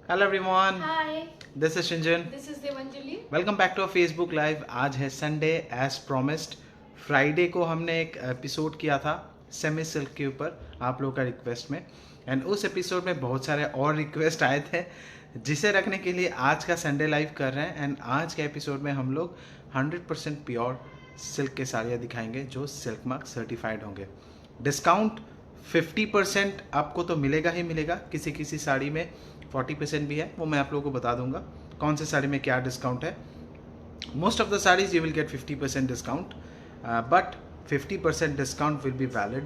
Hello everyone, Hi, this is Shinjan. this is Devanjali. Welcome back to Facebook live. आज है Sunday as promised. Friday को हमने एक episode किया था सेमी सिल्क के ऊपर आप लोगों का रिक्वेस्ट में, एंड उस एपिसोड में बहुत सारे और रिक्वेस्ट आए थे जिसे रखने के लिए आज का संडे लाइव कर रहे हैं। एंड आज के एपिसोड में हम लोग 100% प्योर सिल्क के साड़ियाँ दिखाएंगे जो सिल्क मार्क सर्टिफाइड होंगे। डिस्काउंट 50% आपको तो मिलेगा ही मिलेगा, किसी किसी साड़ी में 40% भी है, वो मैं आप लोगों को बता दूंगा कौन से साड़ी में क्या डिस्काउंट है। Most of the saris you will get 50% discount, but 50% discount will be valid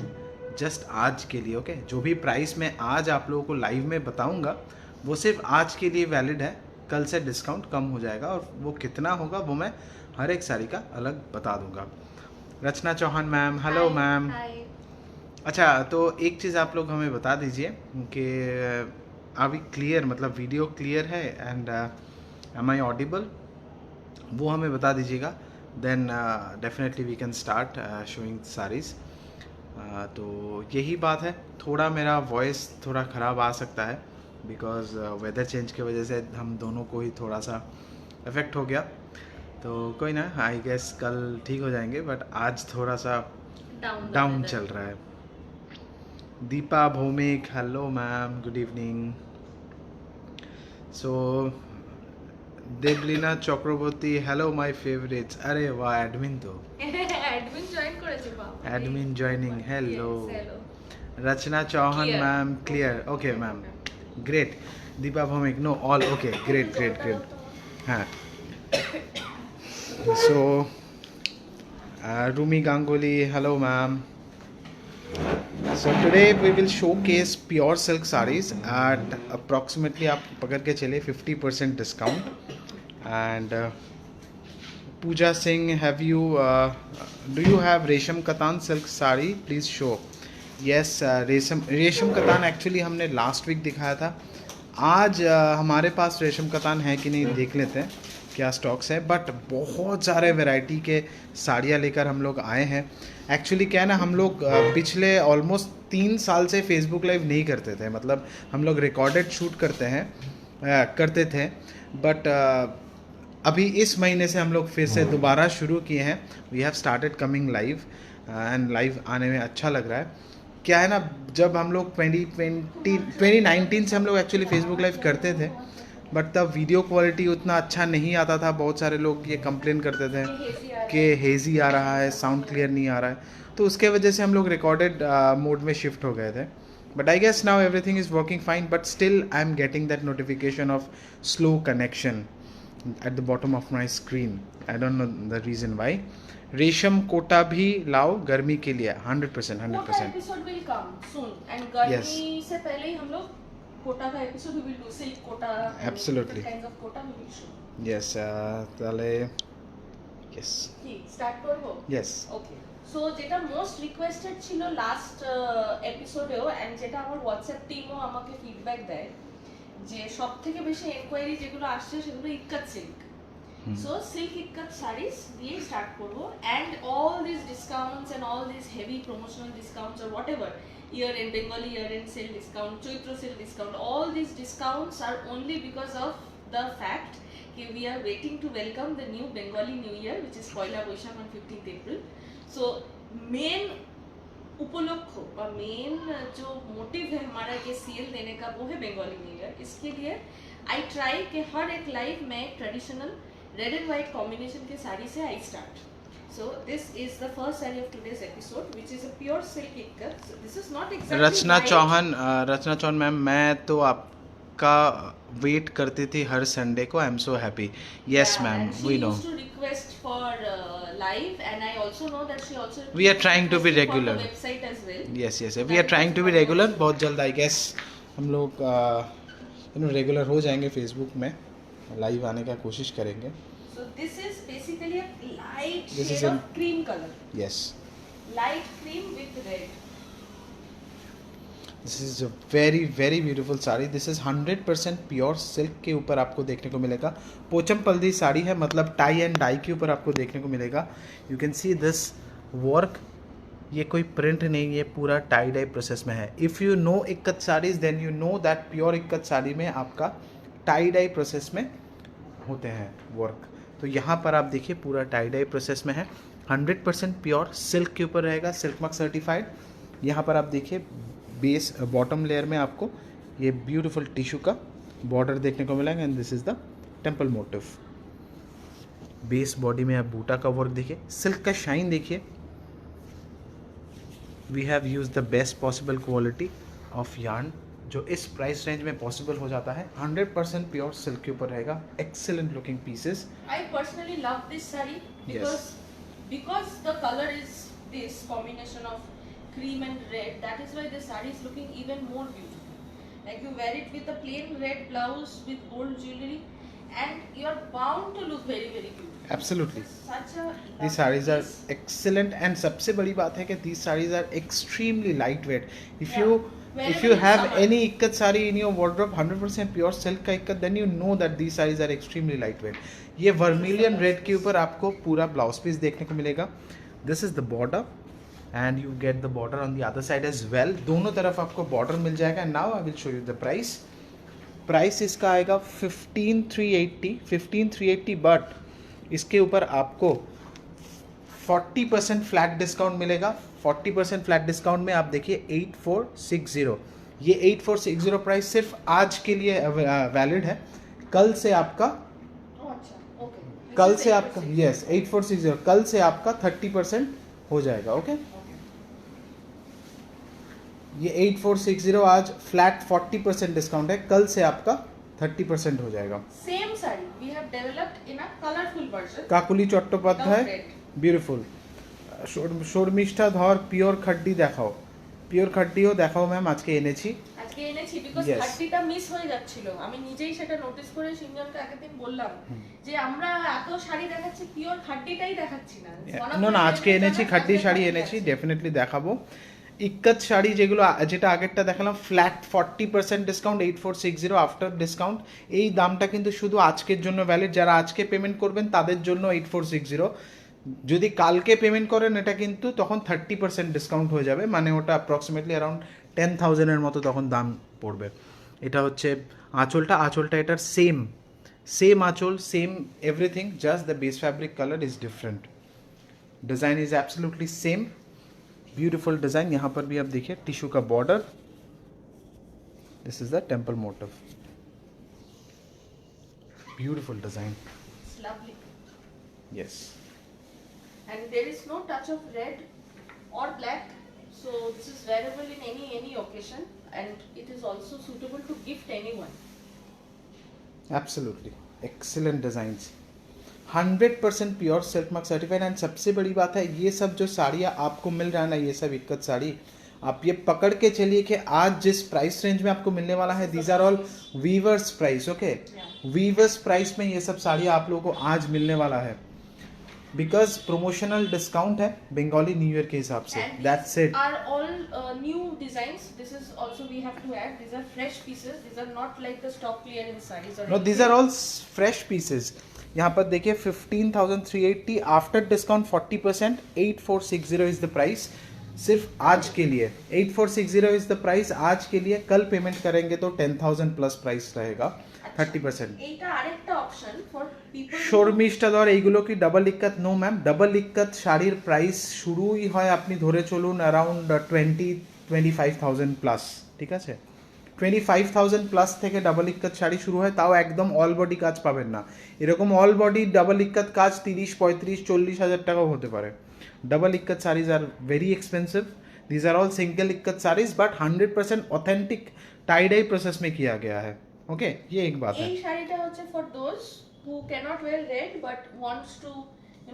just आज के लिए। ओके, जो भी प्राइस मैं आज आप लोगों को लाइव में बताऊंगा वो सिर्फ आज के लिए वैलिड है। कल से डिस्काउंट कम हो जाएगा और वो कितना होगा वो मैं हर एक साड़ी का अलग बता दूंगा। Rachna Chauhan ma'am, hello ma'am. Hi. अच्छा, तो एक चीज़ आप लोग हमें बता दीजिए कि अभी क्लियर, मतलब वीडियो क्लियर है एंड एम आई ऑडिबल, वो हमें बता दीजिएगा। Then definitely we can start showing saris. तो यही बात है, थोड़ा मेरा वॉइस थोड़ा ख़राब आ सकता है बिकॉज वेदर चेंज की वजह से हम दोनों को ही थोड़ा सा इफ़ेक्ट हो गया। तो कोई ना, आई गेस कल ठीक हो जाएंगे, बट आज थोड़ा सा डाउन चल रहा है। Deepa Bhowmik, hello ma'am, good evening. So Debolina Chakraborty, hello my favourites. अरे वाह, एडमिन तो Admin join করেছে বাবা। Admin joining, hello. Yes, hello. Rachna Chauhan Clear. Ma'am, clear, okay ma'am, great. Deepa Bhowmik, no all okay, great great great. हाँ, so Rumi Ganguly, hello ma'am. So today we will showcase pure silk sarees at approximately, आप पकड़ के चलिए, 50% discount. And Pooja Singh, have you do you have रेशम कतान silk saree? Please show. Yes, रेशम कतान actually हमने last week दिखाया था। आज हमारे पास रेशम कतान है कि नहीं देख लेते हैं क्या स्टॉक्स है, बट बहुत सारे वैरायटी के साड़ियाँ लेकर हम लोग आए हैं। एक्चुअली क्या है ना, हम लोग पिछले ऑलमोस्ट 3 साल से फेसबुक लाइव नहीं करते थे, मतलब हम लोग रिकॉर्डेड शूट करते थे, बट अभी इस महीने से हम लोग फिर से दोबारा शुरू किए हैं। We have started coming live and live आने में अच्छा लग रहा है। क्या है ना, जब हम लोग 2019 से हम लोग एक्चुअली फेसबुक लाइव करते थे, बट तब वीडियो क्वालिटी उतना अच्छा नहीं आता था। बहुत सारे लोग ये कंप्लेन करते थे कि हेज़ी आ रहा है, साउंड क्लियर नहीं आ रहा है, तो उसके वजह से हम लोग रिकॉर्डेड मोड में शिफ्ट हो गए थे। But I guess now everything is working fine, but still I am getting that notification of slow connection at the bottom of my screen. I don't know the reason why. रेशम कोटा भी लाओ गर्मी के लिए, 100% Kota 100%। Episode will come soon and गर्मी Yes. से पहले ही हम लोग कोटा का episode we will do silk Kota and Absolutely. different kinds of Kota we will show. Yes, তাহলে yes, কি স্টার্ট করব? yes. ওকে, সো যেটা মোস্ট রিকোয়েস্টেড ছিল লাস্ট এপিসোডেও এন্ড যেটা আমার হোয়াটসঅ্যাপ টিমও আমাকে ফিডব্যাক দেয় যে সবথেকে বেশি এনকোয়ারি যেগুলো আসছে সেগুলো ikat silk. So silk ikat saris দিয়ে স্টার্ট করব and all this discounts and all this heavy promotional discounts or whatever, year end Bengali year end sale discount, Chaitra sale discount, all this discounts are only because of the fact that we are waiting to welcome the new Bengali New Year, which is Poila Boishakh on 15th April. So main उपलक्ष्य বা main जो motive है हमारा ये cell देने का वो है बंगाली न्यू ईयर। इसके लिए आई ट्राई कि हर एक लाइव में traditional red and white combination के साड़ी से I start. So this is the first sari of today's episode which is a pure silk ikat. This is not exactly Rachna Chauhan ma'am, मैं तो आपका वेट करती थी हर संडे को। I am so happy. Yes ma'am, we know. request for live and I also know that she also We are trying to be requested for regular. the website as well. Yes yes, we are trying to be regular. बहुत जल्द I guess हम लोग regular हो जाएंगे, Facebook में live आने का कोशिश करेंगे। So this is basically a light This is shade in- of cream color. Yes, Light cream with red. This is a very very beautiful sari. This is 100% pure silk के ऊपर आपको देखने को मिलेगा। पोचमपल्ली साड़ी है, मतलब टाई एंड डाई के ऊपर आपको देखने को मिलेगा। You can see this work, ये कोई प्रिंट नहीं, ये पूरा टाई डाई प्रोसेस में है। If you know ikat saris then you know that pure ikat sari में आपका टाई डाई प्रोसेस में होते हैं वर्क। तो यहाँ पर आप देखिए पूरा टाई डाई प्रोसेस में है, 100% प्योर सिल्क के ऊपर रहेगा, सिल्क मार्क सर्टिफाइड। यहाँ पर आप देखिए बेस बॉटम लेयर में आपको ये ब्यूटीफुल टिश्यू का बॉर्डर देखने को मिलेगा and this is the temple motive. Base body में आप बूटा का वर्क देखिए, सिल्क का शाइन देखिए। We have use the best possible quality of yarn जो इस प्राइस रेंज में पॉसिबल हो जाता है। 100% प्योर सिल्क के ऊपर रहेगा, excellent looking pieces. I personally love this saree because the color is this combination of cream and red. That is why the saree is looking even more beautiful. Like you wear it with a plain red blouse with gold jewelry, and you are bound to look very very beautiful. Absolutely. Such a These sarees are excellent and सबसे बड़ी बात है कि these sarees are extremely lightweight. If you have any ikat sari in your wardrobe 100% pure silk का ikat, then you know that these sarees are extremely lightweight. ये vermilion red के ऊपर आपको पूरा ब्लाउज पीस देखने को मिलेगा। This is the border and you get the border on the other side as well. दोनों तरफ आपको border मिल जाएगा। Now I will show you the price. Price इसका आएगा 15,380 बट इसके ऊपर आपको 40% फ्लैट डिस्काउंट मिलेगा। 40% फ्लैट डिस्काउंट में आप देखिए 8460। ये 8460 प्राइस सिर्फ आज के लिए वैलिड है। कल से आपका कल से आपका 8460 कल से आपका 30% हो जाएगा। ओके ये 8460 आज फ्लैट 40% डिस्काउंट है, कल से आपका 30% हो जाएगा। Same saree we have developed in a colorful version. Kakuli Chattopadhyay beautiful. Sharmistha Dhar pure খাড্ডি দেখাও, পিওর খাড্ডিও দেখাও ম্যাম। আজকে এনেছি বিকজ খাড্ডিটা মিস হয়ে যাচ্ছিল। আমি নিজেই সেটা নোটিস করে সিনজনকে আগের দিন বললাম যে আমরা এত শাড়ি দেখাচ্ছি পিওর খাড্ডিটাই দেখাচ্ছি না। না আজকে এনেছি খাড্ডি শাড়ি এনেছি, ডেফিনেটলি দেখাবো। ইক্কত শাড়ি যেটা আগেরটা দেখালাম ফ্ল্যাট 40% ডিসকাউন্ট 8460 আফটার ডিসকাউন্ট। এই দামটা কিন্তু শুধু আজকের জন্য ভ্যালিড, যারা আজকে পেমেন্ট করবেন তাদের জন্য 8460। যদি কালকে পেমেন্ট করেন এটা কিন্তু তখন 30% ডিসকাউন্ট হয়ে যাবে, মানে ওটা অ্যাপ্রক্সিমেটলি অ্যারাউন্ড 10,000 এর মতো তখন দাম পড়বে। এটা হচ্ছে আঁচলটা এটার সেম আঁচল, same everything, just the base fabric colour is different. Design is absolutely same, beautiful design. यहाँ पर भी आप देखिए टिश्यू का border, this is the temple motif, beautiful design, yes. And there is no touch of red or black, so this is wearable in any occasion, and it is also suitable to gift anyone. Absolutely excellent designs, 100% pure silk mark certified. And सबसे बड़ी बात है ये सब जो साड़ियाँ आपको मिल रहा है ना, ये सब इक्कत साड़ी आप ये पकड़ के चलिए कि आज जिस प्राइस रेंज में आपको मिलने वाला है, these are all weavers price. Okay weavers price में ये सब साड़ियाँ आप लोगों को आज मिलने वाला है, बिकॉज प्रोमोशनल डिस्काउंट है बंगाली न्यू ईयर के हिसाब से। That's it. Are all new designs. This is also we have to add. These are fresh pieces. These are not like the stock clearance sarees. No, these are all fresh pieces. यहाँ पर देखिए 15,380 after discount 40%, 8460 is the price सिर्फ आज के लिए। 8460 is the price आज के लिए। कल पेमेंट करेंगे तो 10,000 प्लस प्राइस रहेगा, 30%। এইটা আরেকটা option for people. Sharmistha Dhar এইগুলো কি double ikat? No ma'am, double ikat শাড়ির প্রাইস শুরুই হয় আপনি ধরে চলুন অ্যারাউন্ড 25,000 প্লাস, ঠিক আছে? 25,000 প্লাস থেকে ডাবল ইক্কত শাড়ি শুরু হয়, তাও একদম অল বডি কাজ পাবেন না। এরকম অল বডি ডাবল ইক্কত কাজ 30, 35, 40 হাজার টাকাও হতে পারে। Double ikat saris are very expensive. These are all single ikat saris but 100% authentic tie dye process में किया गया है। ओके ये एक बात है। এই শাড়িটা হচ্ছে for those who can't wear red but wants to you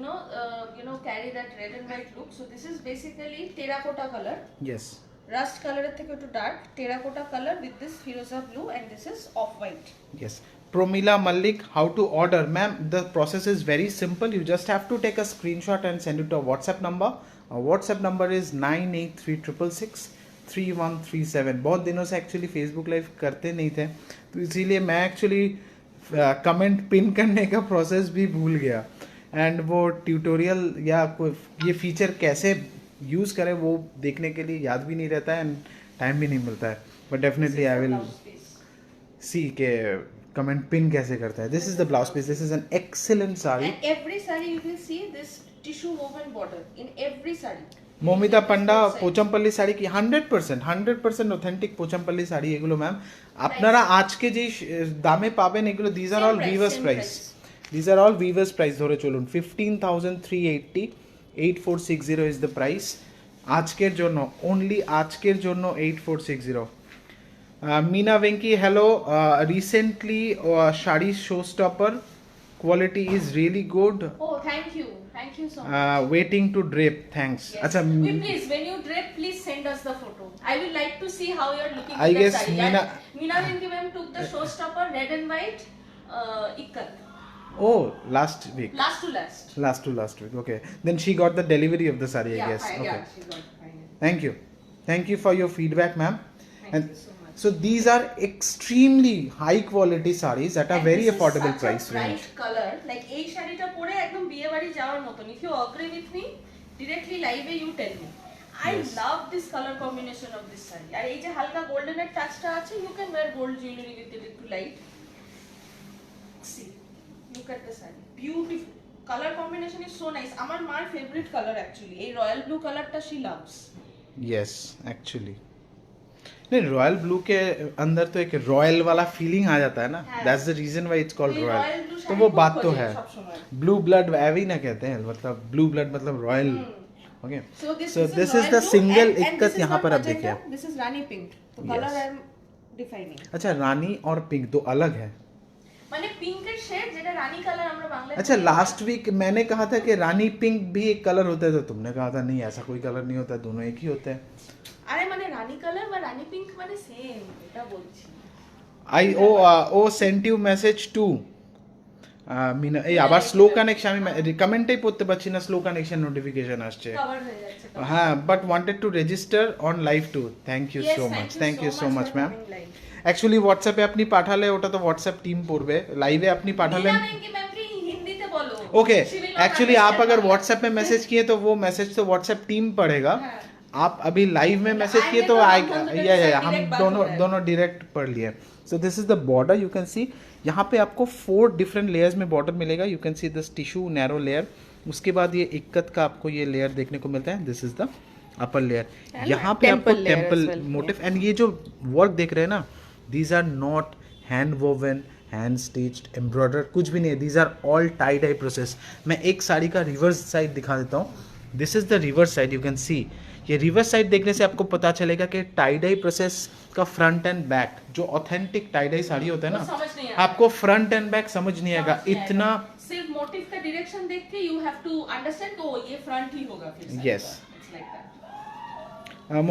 know carry that red and white look. So this is basically terracotta color. Yes. Rust color থেকে একটু dark terracotta color with this firoza blue, and this is off white. Yes. Promila Malik, how to order? Ma'am, the process is very simple. You just have to take a screenshot and send it to a WhatsApp number. Our WhatsApp number is 9836663137. बहुत दिनों से actually Facebook live करते नहीं थे, तो इसीलिए मैं actually comment pin करने का प्रोसेस भी भूल गया, एंड वो ट्यूटोरियल या कोई ये फीचर कैसे यूज़ करें वो देखने के लिए याद भी नहीं रहता है एंड टाइम भी नहीं मिलता है। But definitely I will see के कमेंट पिन कैसे करता है. This is the blouse piece. This is an excellent sari. And every saree you will see this tissue woven border in every saree. Moumita Panda Pochampally sari কি 100% authentic পোচামপল্লী sari এগুলো ম্যাম. আপনারা আজকে যেই দামে পাবেন এগুলো these are all viewers price. These are all viewers price ধরে চলুন. 15,380, 8460 ইজ দ্য প্রাইস আজকের জন্য. অনলি আজকের জন্য 8460. Meena Venky hello. Recently sari show stopper quality is really good. Oh, thank you so much. Waiting to drape thanks. Yes. अच्छा Please, when you drape, please send us the photo. I will like to see how you are looking. I in guess the saree. Meena- And Meena Venki ma'am took the showstopper red and white ikat. Oh, last week. Last to last. Last week. Okay. Then she got the delivery of the saree, I guess. Fine, Okay. yeah, she got fine. Thank you for your feedback, ma'am. Thank you so much. So these are extremely high quality sarees at a And very this is affordable such price a bright range. color, like এই শাড়িটা পরে একদম বিয়ে বাড়ি যাওয়ার মতন. If you agree with me, directly live you tell me. I Yes. love this color combination of this saree. আর এই যে হালকা golden এর টাচটা আছে, you can wear gold jewelry with it to light. See, look at the saree. Beautiful. Color combination is so nice. আমার মার favorite color actually. এই royal blue colorটা she loves. Yes, actually. नहीं royal blue के अंदर तो एक royal वाला feeling आ जाता है ना. हाँ. That's the reason why it's called ये रॉयल. royal blue तो शाड़ी वो खूब बात तो खोजे है. सब समय. ब्लू ब्लड वही ना कहते हैं, मतलब ब्लू ब्लड मतलब royal. Okay. So this So is this a is the royal blue single and ikat this is यहाँ not पर आप magenta, देखिए. This is Rani pink. तो Yes. color I am defining. अच्छा रानी और पिंक दो अलग है. মানে পিঙ্কের শেড যেটা রানী কালার আমরা বাংলায় अच्छा लास्ट वीक मैंने कहा था कि रानी पिंक भी एक कलर होता है, तो तुमने कहा था नहीं ऐसा कोई कलर नहीं होता, दोनों एक ही होते हैं. আরে মানে রানী কালার বা রানী পিঙ্ক মানে সেম, এটা বলছি. I sent you message too. Mina এই আবার স্লো কানেকশন. আমি কমেন্টেই পড়তে পারছি না, স্লো কানেকশন নোটিফিকেশন আসছে. কভার হয়ে যাচ্ছে. হ্যাঁ but wanted to register on live too. Thank you so much. Thank you so much ma'am. Actually হোয়াটসঅ্যাপে আপনি পাঠালে ওটা তো হোয়াটসঅ্যাপ टीम পড়বে. লাইভে আপনি পাঠালেন. হিন্দিতে বলো. ओके एक्चुअली आप अगर व्हाट्सएप में मैसेज किए तो वो मैसेज तो व्हाट्सएप टीम पढ़ेगा. आप अभी लाइव में मैसेज किए तो हम दोनों डायरेक्ट पढ़ लिए. सो this is the border. You can सी यहाँ पे आपको 4 डिफरेंट लेयर्स में बॉर्डर मिलेगा. You can see this tissue narrow layer. उसके बाद ये इक्कत का आपको ये लेयर देखने को मिलता है. This is the upper layer. यहाँ पे आपको टेम्पल मोटिव एंड ये जो वर्क देख रहे हैं ना, these are not hand woven, hand stitched, embroidered, कुछ भी नहीं है. These are all tie dye process. मैं एक साड़ी का रिवर्स साइड दिखा देता हूँ. This is the reverse side. You can see ये रिवर्स साइड देखने से आपको पता चलेगा कि टाई डाई प्रोसेस का फ्रंट एंड बैक, जो ऑथेंटिक टाई डाई साड़ी होता है ना, आपको फ्रंट एंड बैक समझ नहीं आएगा. इतना सिर्फ मोटिव का डायरेक्शन देख के you have to understand oh ये फ्रंट ही होगा फिर. Yes. It's like that.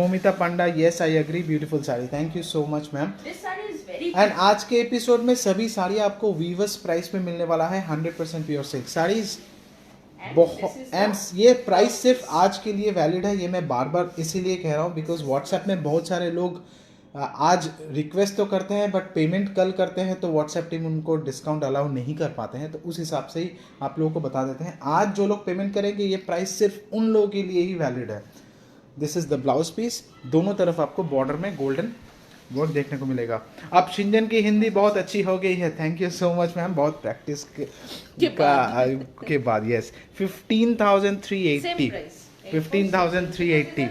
Moumita Panda yes I agree. Beautiful sari. Thank you so much ma'am. This sari is very and आज के एपिसोड में सभी साड़ी आपको वीवर्स प्राइस में मिलने वाला है. 100% प्योर सिल्क साड़ीज. बहुत एंड ये प्राइस सिर्फ आज के लिए वैलिड है. ये मैं बार बार इसीलिए कह रहा हूँ बिकॉज व्हाट्सएप में बहुत सारे लोग आज रिक्वेस्ट तो करते हैं बट पेमेंट कल करते हैं, तो व्हाट्सएप टीम उनको डिस्काउंट अलाउ नहीं कर पाते हैं. तो उस हिसाब से ही आप लोगों को बता देते हैं. आज जो लोग पेमेंट करेंगे ये प्राइस सिर्फ उन लोगों के लिए ही वैलिड है. This is the blouse piece. दोनों तरफ आपको बॉर्डर में गोल्डन वर्क देखने को मिलेगा. अब शिंजन की हिंदी बहुत अच्छी हो गई है. Thank you so much ma'am. बहुत प्रैक्टिस के बाद यस. 15,380. 15,380.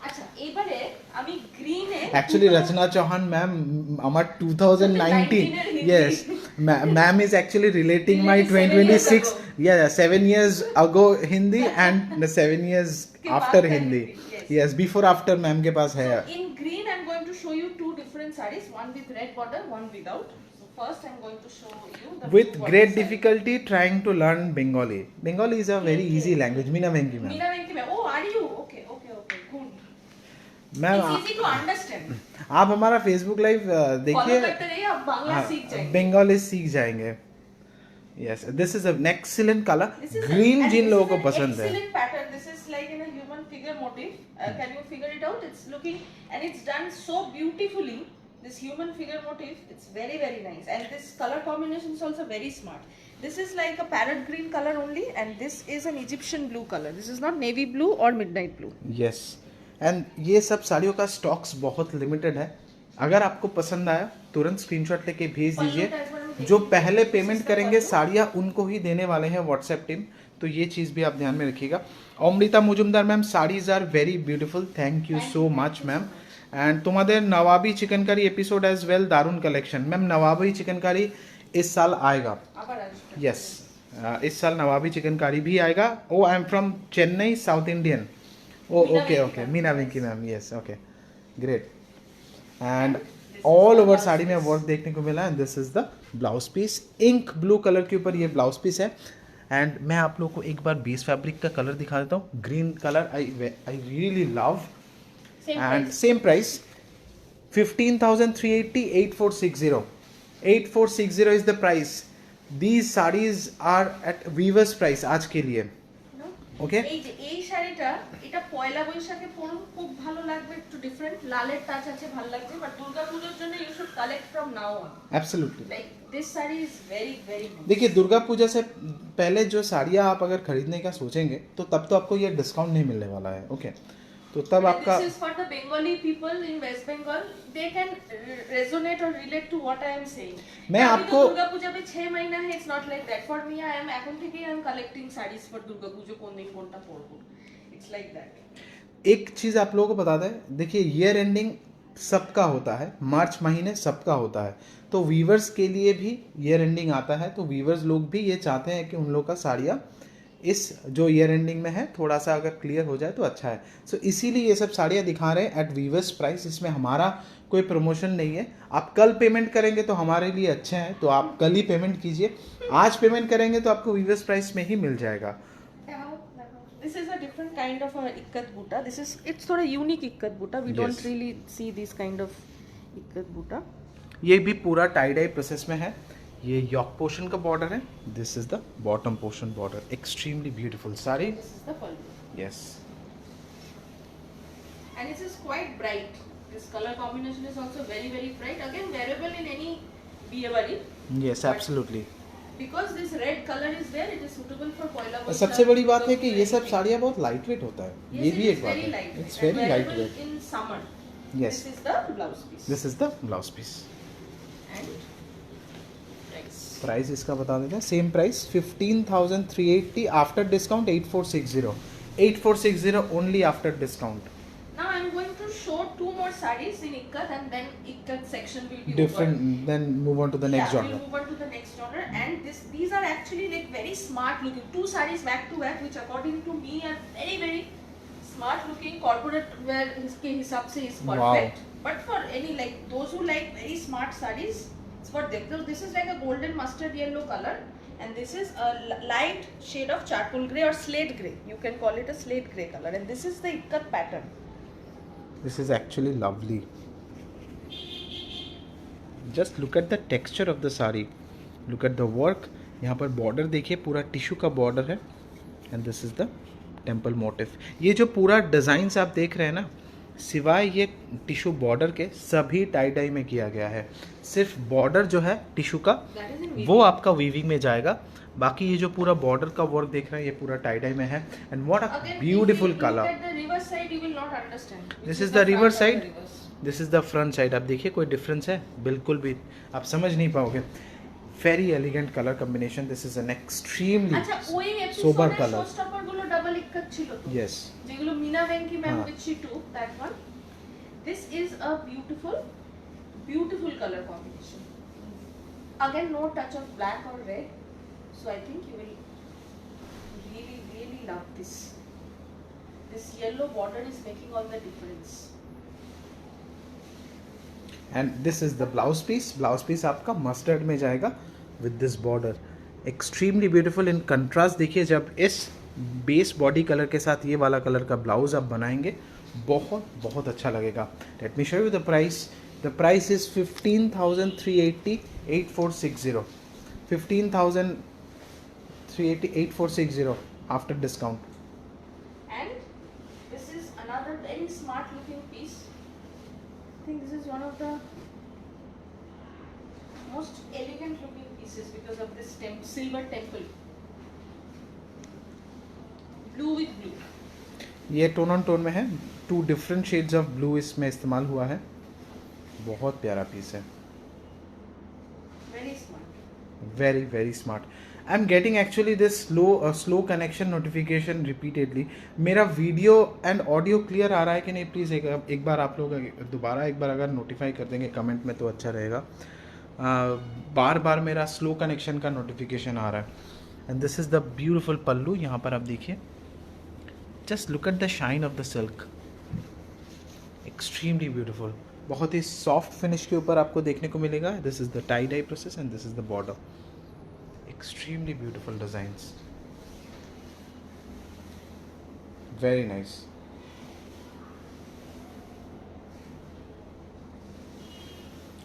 আচ্ছা এবারে আমি গ্রিনে Actually Rachna Chauhan ma'am আমার 2019 yes ma'am is actually relating my 2026 7 years ago Hindi and 7 years after Hindi. Yes before after ma'am के पास है. in green I'm going to show you two different sarees, one with red border, one without. So first I'm going to show you the With border great saree. difficulty trying to learn Bengali. Bengali is a very easy language. Meena Venki ma'am. Meena Venki ma'am. Oh are you? Okay good. Ma'am It's easy to understand. आप हमारा Facebook live देखिए. Follow करते रहिए, आप बांग्ला सीख जाएंगे. बंगाली सीख जाएंगे. Yes this is an excellent colour. This is green and जिन this लोगों is को an पसंद है. excellent pattern. This is like in a human figure motif. Can you figure it out? It's looking and it's done so beautifully. This human figure motif, it's very very nice. And this color combination is also very smart. This is like a parrot green color only, and this is an Egyptian blue color. This is not navy blue or midnight blue. Yes and ये सब साड़ियों का stocks बहुत limited है. अगर आपको पसंद आया तुरंत स्क्रीनशॉट लेके भेज पल्लू दीजिए। का एक बार हम जो देखेंगे। पहले This पेमेंट is the करेंगे पल्लू। साड़ियाँ उनको ही देने वाले हैं व्हाट्सएप टीम, तो ये चीज़ भी आप ध्यान में रखिएगा। Amrita Mujumdar ma'am, saris are very beautiful, thank you so much ma'am. And तुम्हारे नवाबी chicken curry episode as well, दारुण कलेक्शन। मैम नवाबी चिकन करी इस साल आएगा, আবার আসবে। यस इस साल नवाबी चिकन करी भी आएगा। Oh I am from Chennai, South Indian. Oh Meena okay Venky okay, ma'am, Meena yes. Venky ma'am, yes okay great. And all over sari में वर्क देखने को मिला। And this is the blouse piece, ink blue colour के ऊपर ये ब्लाउज पीस है। एंड मैं आप लोगों को एक बार बेस फैब्रिक का कलर दिखा देता हूँ, green colour I really love. Same and price. Same price 15,380, 8460, 8460 is the price. These sarees are at weavers price आज के लिए। No? Okay? এই যে এই শাড়িটা, এটা পয়লা বৈশাখে পরুন, খুব ভালো লাগবে, একটু ডিফারেন্ট লালের টাচ আছে, ভালো লাগবে, বাট দুর্গাপূজার জন্য you should collect from now on. Absolutely। Like this sari is very very good. देखिए दुर्गा पूजा से पहले जो साड़ियाँ आप अगर खरीदने का सोचेंगे तो तब तो आपको ये डिस्काउंट नहीं मिलने वाला है। ओके तो तब आपका This is for the Bengali people in West Bengal. They can resonate or relate to what I am saying. मैं अभी आपको- तो दुर्गा पूजा में 6 महीना है, it's not like that. For me, I am এখন থেকেই I am collecting sarees for Durga Puja, কোন দিন কোনটা পরবো। It's like that. एक चीज़ आप लोगों को बता दें, देखिए ईयर एंडिंग सबका होता है, मार्च महीने सबका होता है, तो वीवर्स के लिए भी ईयर एंडिंग आता है, तो वीवर्स लोग भी ये चाहते हैं कि उन लोग का साड़ियाँ इस जो ईयर एंडिंग में है थोड़ा सा अगर क्लियर हो जाए तो अच्छा है। सो इसीलिए ये सब साड़ियाँ दिखा रहे हैं एट वीवर्स प्राइस। इसमें हमारा कोई प्रमोशन नहीं है। आप कल पेमेंट करेंगे तो हमारे लिए अच्छा है, तो आप कल ही पेमेंट कीजिए। आज पेमेंट करेंगे तो आपको वीवर्स प्राइस में ही मिल जाएगा। This is a different kind of a ikkat buta. This is, it's थोड़ा unique ikkat buta. We don't Yes. really see this kind of ikkat buta. ये भी पूरा टाई डाई प्रोसेस में है। ये यॉक पोर्शन का बॉर्डर है, this is the bottom portion border. Extremely beautiful sari, This is the pallu. Yes. And it is quite bright. This color combination is also very very bright. Again, wearable in any biye yes absolutely. because this red color is there. It is suitable for poila boishakh. सबसे बड़ी बात है कि Durga ये Puja, सब anything. साड़ियाँ बहुत light weight होता है, Yes, ये it भी is एक बात very है। lightweight it's and very light wearable weight. in summer. यस, This is the blouse piece. This is the blouse piece. And price. Price इसका बता देते हैं, same price 15,380 after discount 8460, 8460 only after discount. Now I am going to show two more sarees in ikkat, and then ikkat section will be different, over. Then move on to the next Yeah, genre. we'll move on to the next genre. And these are actually like very smart looking. Two sarees back to back, which according to me are very very smart looking. Corporate wear इसके हिसाब से is Wow. perfect. But for any like those who like very smart sarees, it's for them. So this is like a golden mustard yellow color, and this is a light shade of charcoal gray or slate gray. You can call it a slate gray color. And this is the ikkat pattern. This is actually lovely. Just look at the texture of the sari, look at the work. यहाँ पर border देखिए, पूरा tissue का border है। And this is the temple motive. ये जो पूरा designs आप देख रहे हैं ना, सिवाय ये टिश्यू बॉर्डर के सभी टाई डाई में किया गया है। सिर्फ बॉर्डर जो है टिश्यू का That is in weaving. वो आपका वीविंग में जाएगा, बाकी ये जो पूरा बॉर्डर का वर्क देख रहे हैं ये पूरा टाई डाई में है। And what a Again, beautiful if you colour. look at the reverse side, you will not understand. Which This is the the reverse front of side? the reverse. This is the front side. आप देखिए कोई difference है? बिल्कुल भी आप समझ नहीं पाओगे। Very elegant colour combination. This is an extremely আচ্ছা ওই sober এপিসোডে color. শোস্টপার গুলো ডাবল ইক্কাত ছিল তো Yes. যেগুলো মিনা ভেঙ্কি ম্যাম হ্যাঁ। which she took that one. This is a beautiful color combination. Again, no touch of black or red, so I think you will really love this. This yellow border is making all the difference. And this is the blouse piece. Blouse piece आपका mustard में जाएगा with this border. Extremely beautiful. In contrast देखिए, जब इस base body colour के साथ ये वाला कलर का ब्लाउज आप बनाएंगे बहुत बहुत अच्छा लगेगा। Late me show you the price. The price is 15,380, 8460, 15,380, 8460 after discount. And this is another very smart looking piece. I think this is one of the most elegant looking pieces because of this silver temple. Blue with blue. ये tone on tone में है, 2 different shades of blue इसमें इस्तेमाल हुआ है। बहुत प्यारा piece है, very smart. Very very smart. I am getting actually this slow connection notification repeatedly. मेरा वीडियो एंड ऑडियो क्लियर आ रहा है कि नहीं, प्लीज़ एक बार आप लोग दोबारा एक बार अगर नोटिफाई कर देंगे कमेंट में तो अच्छा रहेगा। बार बार मेरा स्लो कनेक्शन का नोटिफिकेशन आ रहा है। And this is the beautiful pallu, यहाँ पर आप देखिए, just look at the shine of the silk, extremely beautiful. बहुत ही सॉफ्ट फिनिश के ऊपर आपको देखने को मिलेगा। This is the tie dye process and this is the border, extremely beautiful designs, very nice.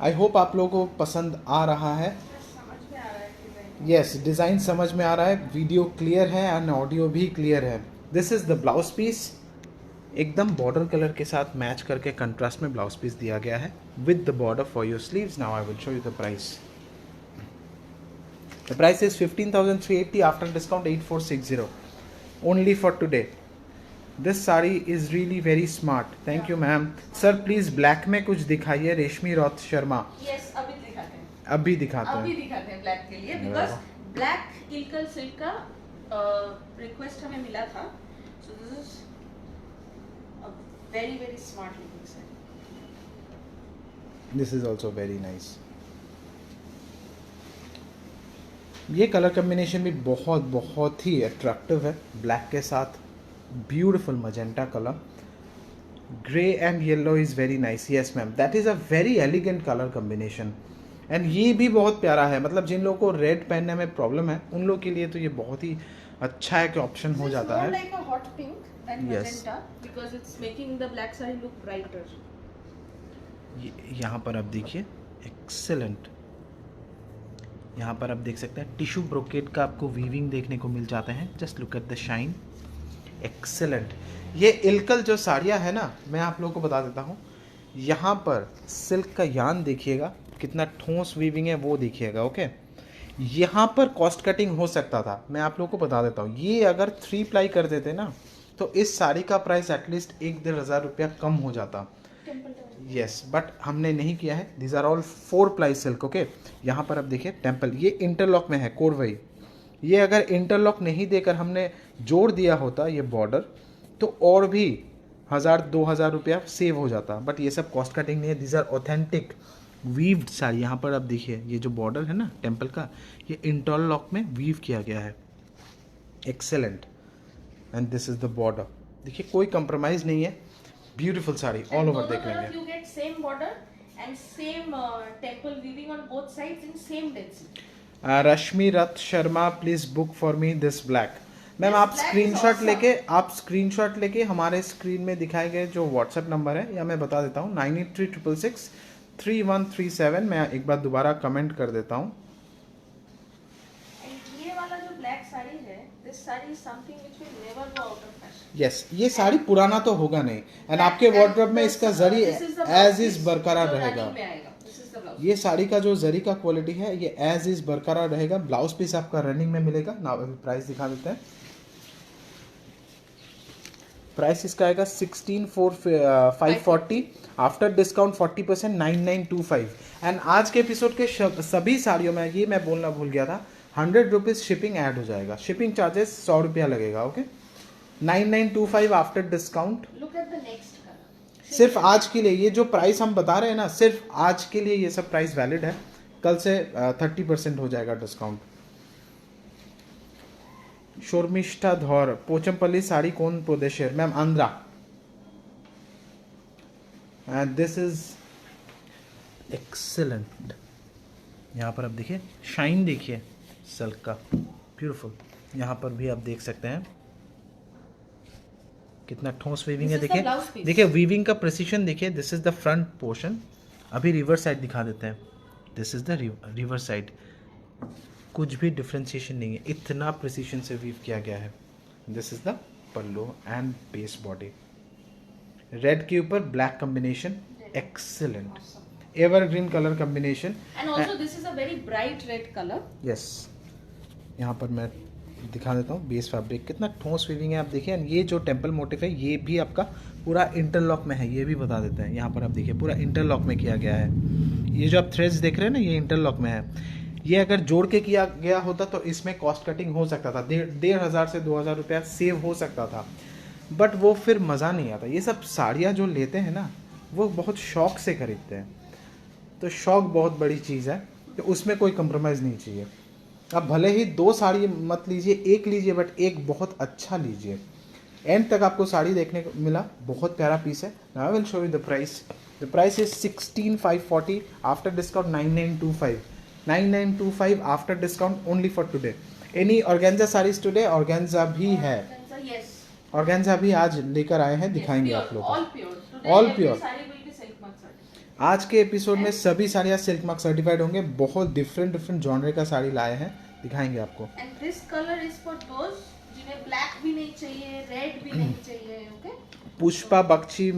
I hope आप लोगों को पसंद आ रहा है। समझ में आ रहा है डिजाइन। यस, डिज़ाइन समझ में आ रहा है, वीडियो क्लियर है एंड ऑडियो भी क्लियर है। This is the blouse piece, एकदम बॉर्डर कलर के साथ मैच करके कंट्रास्ट में ब्लाउज पीस दिया गया है with the border for your sleeves. Now I will show you the price. The price is 15,380 after discount 8460 only for today. This sari is really very smart. Thank you ma'am. Sir please black में कुछ दिखाइए, रेशमी रॉथ Sharma. Yes, अभी दिखाते हैं। अभी दिखाते अभी हैं। दिखाते हैं ब्लैक के लिए, बिकॉज ब्लैक इल्कल सिल्क का रिक्वेस्ट हमें मिला था। सो this is a very very smart looking sari. This is also very nice. ये कलर कम्बिनेशन भी बहुत बहुत ही अट्रैक्टिव है, ब्लैक के साथ beautiful magenta colour. Grey and yellow is very nice. Yes ma'am, that is a very elegant colour combination. And ये भी बहुत प्यारा है, मतलब जिन लोगों को रेड पहनने में प्रॉब्लम है उन लोगों के लिए तो ये बहुत ही अच्छा एक ऑप्शन हो जाता है। Like a hot pink and Yes. magenta because it's making the black saree look brighter. यहाँ पर आप देखिए, एक्सेलेंट। यहाँ पर आप देख सकते हैं टिश्यू ब्रोकेट का आपको वीविंग देखने को मिल जाते हैं। Just look at the shine, excellent. ये इल्कल जो साड़ियाँ है ना, मैं आप लोगों को बता देता हूँ, यहाँ पर सिल्क का यान देखिएगा, कितना ठोस वीविंग है वो देखिएगा। ओके, यहाँ पर कॉस्ट कटिंग हो सकता था, मैं आप लोगों को बता देता हूँ। ये अगर 3 प्लाई कर देते ना तो इस साड़ी का प्राइस एटलीस्ट 1-1.5 रुपया कम हो जाता। यस, बट हमने नहीं किया है। These are all 4 ply silk. Okay, यहाँ पर आप देखिए टेम्पल, ये इंटरलॉक में है कोरवई। ये अगर इंटरलॉक नहीं देकर हमने जोड़ दिया होता ये बॉर्डर तो और भी 1,000-2,000 रुपया सेव हो जाता, बट ये सब कॉस्ट कटिंग नहीं है। These are authentic weaved sari. यहाँ पर आप देखिए, ये जो बॉर्डर है ना टेम्पल का, ये इंटरलॉक में वीव किया गया है, excellent. And this is the border, देखिए कोई कंप्रोमाइज नहीं है, ब्यूटीफुल साड़ी ऑल ओवर देख लेंगे। You get same border and same temple weaving on both sides in same density. Rashmi Rath Sharma, please book for me this black. Ma'am This आप black is screenshot awesome. लेके हमारे screen में दिखाए गए जो WhatsApp number है, या मैं बता देता हूँ 9836663137। मैं एक बार दोबारा कमेंट कर देता हूँ। And ये वाला जो black साड़ी है, this saree is something which will never go out of fashion. Yes, ये साड़ी पुराना तो होगा नहीं, एंड आपके वार्डरोब में इसका zari This is the as blouse is piece बरकरार जो रहेगा। running में आएगा. This is the blouse. ये साड़ी का जो जरी का क्वालिटी है ये एज इज बरकरार रहेगा। ब्लाउज पीस आपका रनिंग में मिलेगा ना। अभी प्राइस दिखा देते हैं। प्राइस इसका आएगा 16,540 आफ्टर डिस्काउंट 40% 9,925। एंड आज के एपिसोड के सभी साड़ियों में ये मैं बोलना भूल गया था, 100 रुपीज़ शिपिंग ऐड हो जाएगा। शिपिंग चार्जेस 100 रुपया लगेगा। Okay, 9,925 after discount. Look at the next color. सिर्फ आज के लिए ये जो प्राइस हम बता रहे हैं ना, सिर्फ आज के लिए ये सब प्राइस वैलिड है। कल से 30% हो जाएगा डिस्काउंट। शोर्मिष्ठा धौर, पोचमपल्ली साड़ी कौन प्रदेशेर? Ma'am Andhra. And this is excellent. यहाँ पर आप देखिए शाइन, देखिए सिल्क का ब्यूटीफुल। यहाँ पर भी आप देख सकते हैं कितना ठोस वीविंग है। This is the blouse piece. देखिए वीविंग का प्रिसीशन देखिए। This is the front portion. अभी रिवर साइड दिखा देते हैं। This is the river side. कुछ भी डिफ्रेंशिएशन नहीं है, इतना प्रिसीशन से वीव किया गया है। This is the pallu and base body. Red के ऊपर black combination, excellent evergreen colour combination. And also this is a very bright red color. Yes, यहाँ पर मैं दिखा देता हूँ बेस फैब्रिक कितना ठोस वीविंग है, आप देखिए। ये जो टेम्पल मोटिव है ये भी आपका पूरा इंटरलॉक में है, ये भी बता देते हैं। यहाँ पर आप देखिए पूरा इंटरलॉक में किया गया है। ये जो आप थ्रेड्स देख रहे हैं ना, ये इंटरलॉक में है। ये अगर जोड़ के किया गया होता तो इसमें कॉस्ट कटिंग हो सकता था, 1,500 से 2,000 रुपया सेव हो सकता था, बट वो फिर मज़ा नहीं आता। ये सब साड़ियाँ जो लेते हैं ना वो बहुत शौक से खरीदते हैं, तो शौक बहुत बड़ी चीज़ है, तो उसमें कोई कंप्रोमाइज़ नहीं चाहिए। आप भले ही 2 साड़ी मत लीजिए, एक लीजिए, बट एक बहुत अच्छा लीजिए। एंड तक आपको साड़ी देखने को मिला, बहुत प्यारा पीस है। Now I will show you the price. The price is 16,540 after discount 9,925। 9,925 after discount only for today. Any organza saris today? Organza भी है, Yes. ऑर्गेन्जा भी आज लेकर आए हैं, दिखाएंगे Yes, आप pure, लोगों को। all pure. Today All every pure. saree will be silk mark certified. आज के एपिसोड में सभी साड़ियाँ सिल्क मार्क सर्टिफाइड होंगे। बहुत डिफरेंट जॉनर का साड़ी लाए हैं, दिखाएंगे आपको। And this color is for those जिन्हें black भी नहीं चाहिए, red भी नहीं चाहिए, okay? पुष्पा बक्सी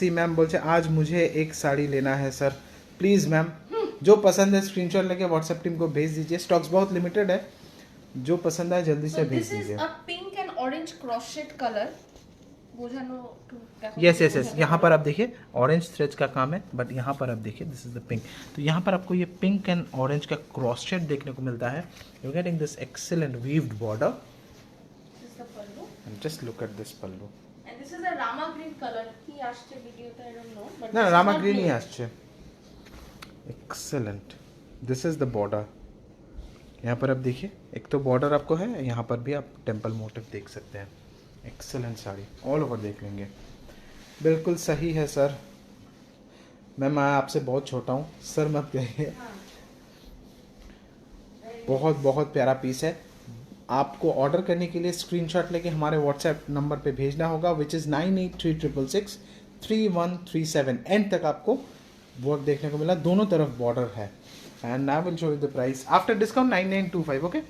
मैम बोलते आज मुझे एक साड़ी लेना है सर, प्लीज़ मैम। जो पसंद है स्क्रीनशॉट लेके व्हाट्सएप टीम को भेज दीजिए, स्टॉक्स बहुत लिमिटेड है, जो पसंद है जल्दी से So भेज this is दीजिए। a pink and orange crochet color. বোঝানো यस यस यस, यहाँ पर आप देखिए ऑरेंज थ्रेड्स का काम है, बट यहाँ पर आप देखिए दिस इज द पिंक। तो यहाँ पर आपको ये पिंक एंड ऑरेंज का क्रॉस शेड देखने को मिलता है। You getting this excellent weaved border This is the pallu. And just look at this pallu. And this is a rama green color. কি আসছে ভিডিওতে I don't know. But না this is Rama not গ্রিনই blue. আসছে। Excellent, this is the border. यहाँ पर आप देखिए एक तो बॉर्डर आपको है, यहाँ पर भी आप टेम्पल मोटिव देख सकते हैं। एक्सेलेंट साड़ी, ऑल ओवर देख लेंगे। बिल्कुल सही है सर। मैं आपसे बहुत छोटा हूँ सर, मत कहिए। हाँ. बहुत बहुत प्यारा पीस है। आपको ऑर्डर करने के लिए स्क्रीनशॉट लेके हमारे व्हाट्सएप नंबर पे भेजना होगा, विच इज़ 9836663137। एंड तक आपको वर्क देखने को मिला, दोनों तरफ बॉर्डर है। And I will show you the price after discount 9925। Okay,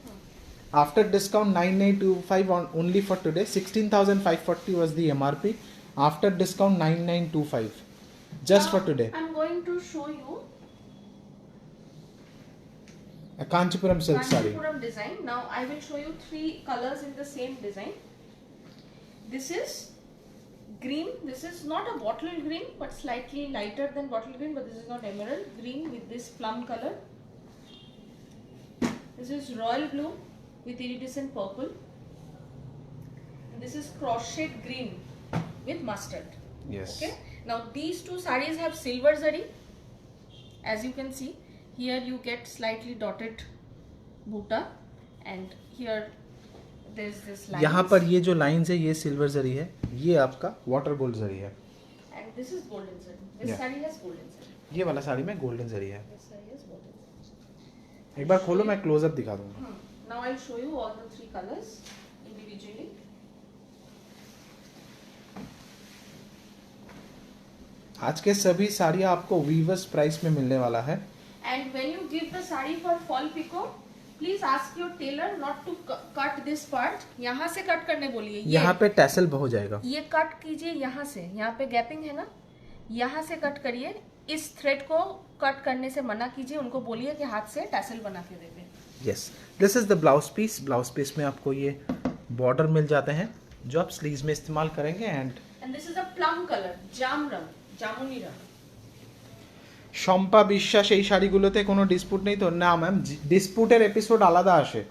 after discount 9925 on only for today। 16,540 was the MRP, after discount 9925 just for today। I'm going to show you A Kanchipuram silk saree। Kanchipuram design. Now I will show you 3 colors in the same design. This is green. This is not a bottle green, but slightly lighter than bottle green. But this is not emerald green with this plum color. This is royal blue with iridescent purple. And this is crochet green with mustard. Yes। Okay. Now these two sarees have silver zari. As you can see, here you get slightly dotted butta, and here there is this line. यहाँ पर ये जो lines है ये silver जरी है, ये आपका water gold जरी है। And this is golden zari. This Yeah. saree has golden zari. ये वाला साड़ी में गोल्डन जरी है। This saree has golden zari. एक बार खोलो, मैं क्लोजअप दिखा दूंगा। Now I'll show you all the 3 colors individually. आज के सभी साड़ियाँ आपको वीवर्स प्राइस में मिलने वाला है। And when you give the saree for fall pico, please ask your tailor not to cut this part. यहाँ से कट करने बोलिए। यहाँ पे टैसल हो जाएगा। ये कट कीजिए यहाँ से, यहाँ पे गैपिंग है ना, यहाँ से कट करिए। इस थ्रेड को कट करने से मना कीजिए, उनको बोलिए कि हाथ से टैसल बना के दे दें। Yes, this is the blouse piece. Blouse piece में आपको ये बॉर्डर मिल जाते हैं जो आप स्लीव्स में इस्तेमाल करेंगे। And this is a plum colour, जाम रंग, जामुनी रंग। শম্পা বিশ্বাস এই শাড়িগুলোতে কোনো ডিসপুট নেই তো? না ম্যাম, ডিসপুটের এপিসোড আলাদা আসে।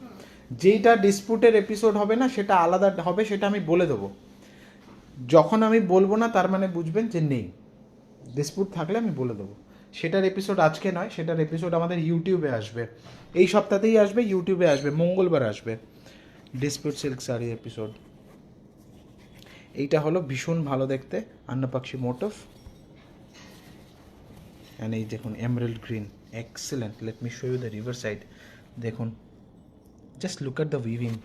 যেইটা ডিসপুটের এপিসোড হবে না সেটা আলাদা হবে, সেটা আমি বলে দেবো। যখন আমি বলবো না তার মানে বুঝবেন যে নেই। ডিসপুট থাকলে আমি বলে দেবো। সেটার এপিসোড আজকে নয়, সেটার এপিসোড আমাদের ইউটিউবে আসবে, এই সপ্তাহতেই আসবে, ইউটিউবে আসবে, মঙ্গলবার আসবে ডিসপুট সিল্ক শাড়ি এপিসোড। এইটা হলো ভীষণ ভালো দেখতে আন্নপাক্ষী মোটিভ। एंड ये देखो emerald green, excellent. Let me show you the river side. देखो, just look at the weaving,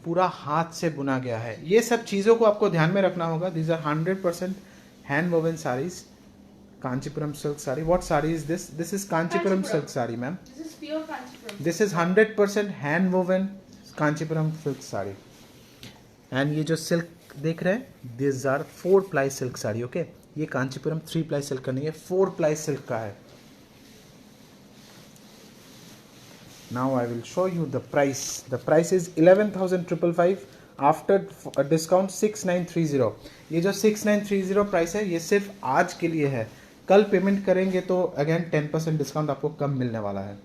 पूरा हाथ से बुना गया है। ये सब चीज़ों को आपको ध्यान में रखना होगा। These are 100% hand woven saris, Kanchipuram silk sari. What sari is this? This is Kanchipuram silk sari ma'am. This is pure Kanchipuram. This is 100% hand woven Kanchipuram silk sari. And ये जो सिल्क देख रहे हैं, this are 4 ply silk sari. Okay, ये कांचीपुरम 3 प्लाई सिल्क का नहीं है, 4 प्लाई सिल्क का है। Now I will show you the price. The price is 11,555 after discount 6930. ये जो 6930 प्राइस है ये सिर्फ आज के लिए है. कल पेमेंट करेंगे तो अगेन 10% डिस्काउंट आपको कम मिलने वाला है.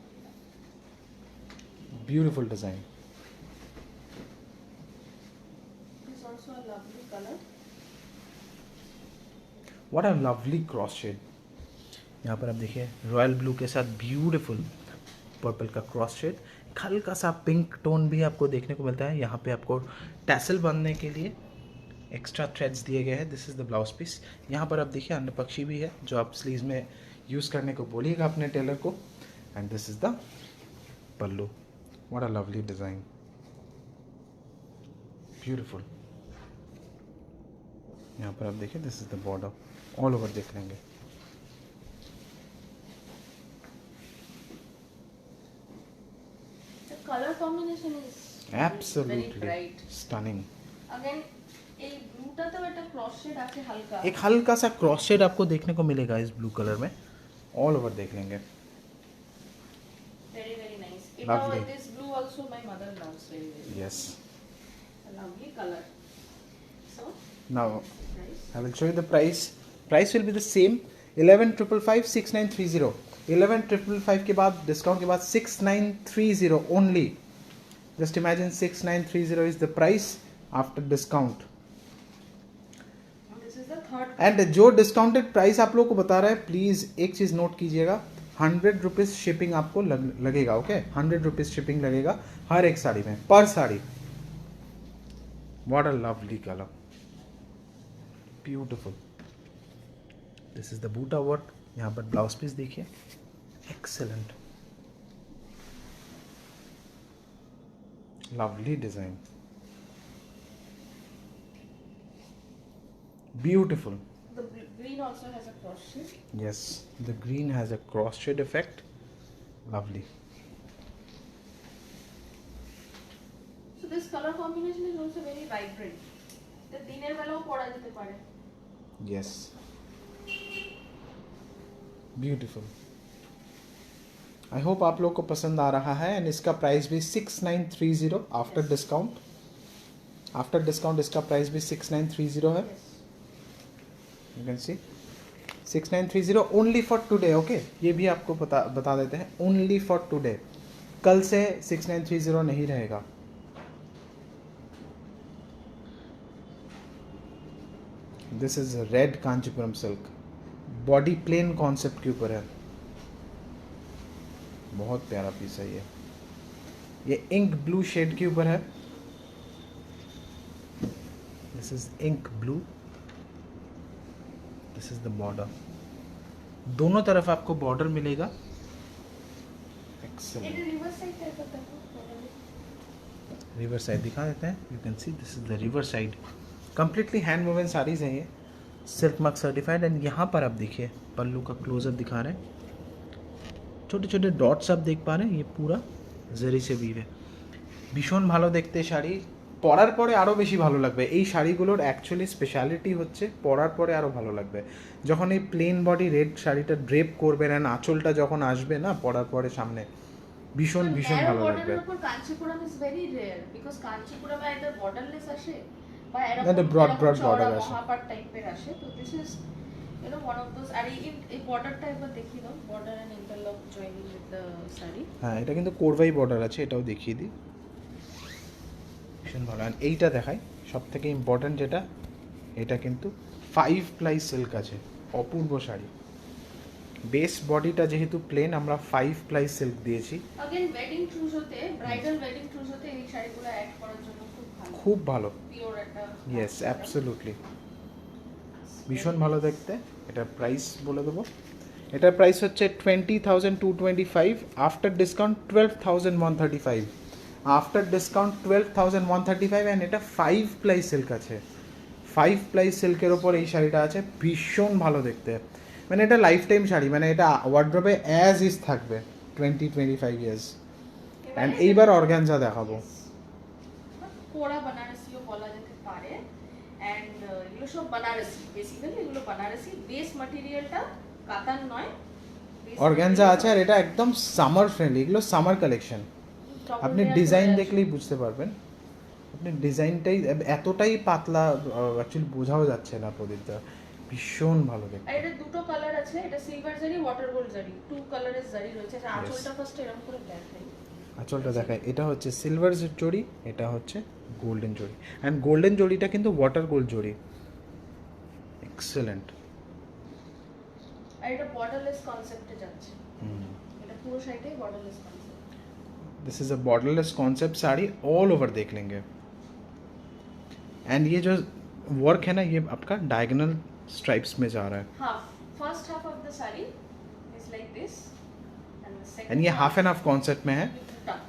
Beautiful design. This also a lovely color. What a lovely cross shade. यहाँ पर आप देखिए रॉयल ब्लू के साथ ब्यूटीफुल पर्पल का क्रॉस शेड. हल्का सा पिंक टोन भी आपको देखने को मिलता है. यहाँ पे आपको टैसल बांधने के लिए एक्स्ट्रा थ्रेड्स दिए गए हैं. This is the blouse piece. यहाँ पर आप देखिए अन्य पक्षी भी है जो आप स्लीव्स में यूज़ करने को बोलिएगा अपने टेलर को. And this is the pallu. What a lovely design. Beautiful. यहाँ पर आप देखिए this is the border. All over देख लेंगे. The color combination is Absolutely very bright. stunning. Again, এই ব্লুটাতেও একটা ক্রস শেড আছে হালকা. एक हल्का सा क्रॉस शेड आपको देखने को मिलेगा इस ब्लू कलर में. ऑल ओवर देख लेंगे. Very very nice. এটাও Lovely. this blue also my mother loves very very. Yes. A lovely color. So Now price. I will show you the price. Price will be the same. 11,555 6930. 11,555 के बाद discount के बाद 6930 only. Just imagine 6930 is the price after discount. This is the third. And जो discounted price आप लोगों को बता रहा है प्लीज़ एक चीज़ नोट कीजिएगा. 100 रुपीज़ शिपिंग आपको लगेगा. ओके 100 रुपीज़ शिपिंग लगेगा हर एक साड़ी में पर sari. What a lovely colour. Beautiful. This is the buta work. यहाँ पर ब्लाउज पीस देखिए. Excellent. Lovely design. Beautiful. The green also has a cross shade. Yes, the green has a cross shade effect. Lovely. So this color combination is also very vibrant. The দিনের বেলাও পরা যেতে পারে. Yes. Beautiful. I hope आप लोग को पसंद आ रहा है. एंड इसका प्राइस भी 6930 आफ्टर डिस्काउंट. आफ्टर डिस्काउंट इसका प्राइस भी 6930 है. Yes. You can see 6930 only for today. Okay ये भी आपको बता देते हैं. Only for today. कल से 6930 नहीं रहेगा. This is red Kanchipuram silk. Body plain concept के ऊपर है. बहुत प्यारा पीस है ये. ये इंक ब्लू शेड के ऊपर है. This is ink blue. This is the border. दोनों तरफ आपको बॉर्डर मिलेगा. एक्सेलेंट. এটা রিভার্স সাইড টাইপ দেখো. रिवर साइड दिखा देते हैं. You can see this is the river side. Completely hand woven saris हैं ये. Silk mark certified. एंड यहाँ पर आप देखिए पल्लू का क्लोजअप दिखा रहे हैं. छोटे छोटे डॉट्स आप देख पा रहे हैं. ये पूरा जरी से वीव है. ভীষণ ভালো দেখতে শাড়ি. পরার পরে আরও বেশি ভালো লাগবে. এই শাড়িগুলোর অ্যাকচুয়ালি স্পেশালিটি হচ্ছে পরার পরে আরও ভালো লাগবে. যখন এই প্লেন বডি রেড শাড়িটা ড্রেপ করবেন অ্যান্ড আঁচলটা যখন আসবে না পরার পরে সামনে ভীষণ ভীষণ ভালো লাগবে. বর্ডারের উপর Kanchipuram is very rare because কাঞ্চিপুরমে আইদার বর্ডারলেস আসে বা একটা এরকম broad চওড়া border আসে. মহাপাট টাইপের আসে. তো this is one of those. আর এই বর্ডারটা একবার দেখিয়ে দাও. Border and interlock joining with the sari. হ্যাঁ এটা কিন্তু কোরভাই বর্ডার আছে. এটাও দেখিয়ে দিই. ভীষণ ভালো. আর এইটা দেখাই সব থেকে ইম্পর্ট্যান্ট যেটা. এটা কিন্তু 5 প্লাই সিল্ক আছে. অপূর্ব শাড়ি. বেস বডিটা যেহেতু প্লেন আমরা 5 প্লাই সিল্ক দিয়েছি. अगेन वेडिंग ট্রুজোতে ব্রাইডাল ওয়েডিং ট্রুজোতে এই শাড়িগুলো অ্যাড করার জন্য খুব ভালো. খুব ভালো. পিওর একটা. Yes absolutely. ভীষণ ভালো দেখতে. এটার প্রাইস বলে দেবো. এটার প্রাইস হচ্ছে 20,225. After discount 12,135. After discount 12,135. And এটা 5 প্লাই সিল্ক আছে. 5 প্লাই সিল্কের ওপর এই শাড়িটা আছে. ভীষণ ভালো দেখতে. মানে এটা লাইফ টাইম শাড়ি. মানে এটা ওয়ার্ড্রোবে অ্যাজ ইজ থাকবে 20-25 ইয়ার্স. অ্যান্ড এইবার অর্গানজা দেখাবো. কোরা বানারসিও বলা যেতে পারে. এন্ড এগুলো সব বানারসি. বেসিক্যালি এগুলো বানারসি. বেস ম্যাটেরিয়ালটা কাতান নয়. অর্গানজা আছে আর এটা একদম সামার ফ্রেন্ডলি. এগুলো সামার কালেকশন. আপনি ডিজাইন দেখলেই বুঝতে পারবেন আপনি ডিজাইনটাই এতটাই পাতলা অ্যাকচুয়ালি বোঝাও যাচ্ছে না প্রদীপদা ভীষণ ভালো দেখতে আর এটা দুটো কালার আছে, এটা সিলভার জারি, ওয়াটার গোল্ড জারি, টু কালারের জারি রয়েছে। আর আঁচলটা ফার্স্ট এরকম করে দেখাই, আঁচলটা দেখায় এটা হচ্ছে সিলভার জড়ি, এটা হচ্ছে গোল্ডেন জড়ি, অ্যান্ড গোল্ডেন জড়িটা কিন্তু ওয়াটার গোল্ড জড়ি, এক্সেলেন্ট। আর এটা বর্ডারলেস কনসেপ্টে যাচ্ছে, এটা পুরো সাইডে borderless concept. This is a borderless concept sari all over देख लेंगे। एंड ये जो वर्क है ना ये आपका डायगोनल स्ट्राइप्स में जा रहा है। हाँ, first half of the sari is like this and the second and ये हाफ एंड हाफ कॉन्सेप्ट में है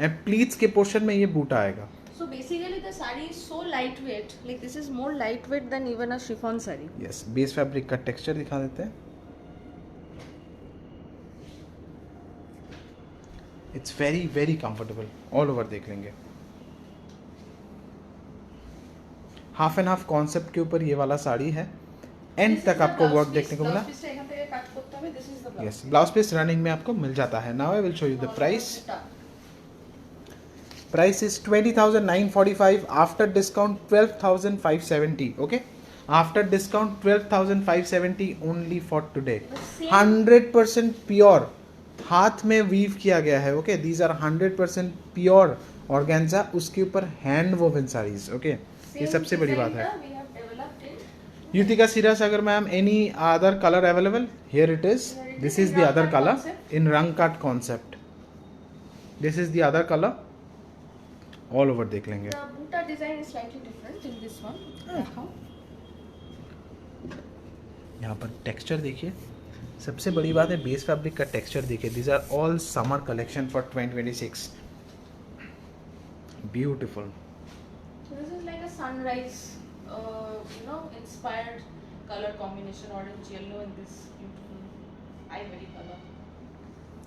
एंड प्लीट्स के पोर्शन में ये बूटा आएगा। So basically the saree is so lightweight, like this is more lightweight than even a chiffon saree. Yes, base fabric का texture दिखा देते हैं। It's very very comfortable, all over देख लेंगे। हाफ एंड हाफ कॉन्सेप्ट के ऊपर ये वाला साड़ी है, एंड This तक is the आपको blouse वर्क piece. देखने को मिला। Blouse piece एखान থেকে কাট করতে হবে, this is the blouse. Yes, blouse piece running में आपको मिल जाता है। Now I will show you the price. Price is 20,945, after discount 12,570. Okay, after discount 12,570 only for today. 100% pure, हाथ में वीव किया गया है। ओके, दीज आर 100% प्योर ऑर्गेन्जा, उसके ऊपर हैंड वोवन साड़ीज। ओके, ये सबसे बड़ी बात है। युतिका सीरियस अगर ma'am any other colour available? Here it is, this is the other colour in रंग cut concept, this is the other colour, all over देख लेंगे। The butta design is slightly different in this one. देखो, यहाँ पर texture देखिए, सबसे बड़ी बात है बेस फैब्रिक का टेक्सचर देखिए। These are all summer collection for 2026, beautiful. so this is like a sunrise, inspired color combination, orange yellow and this beautiful ivory color.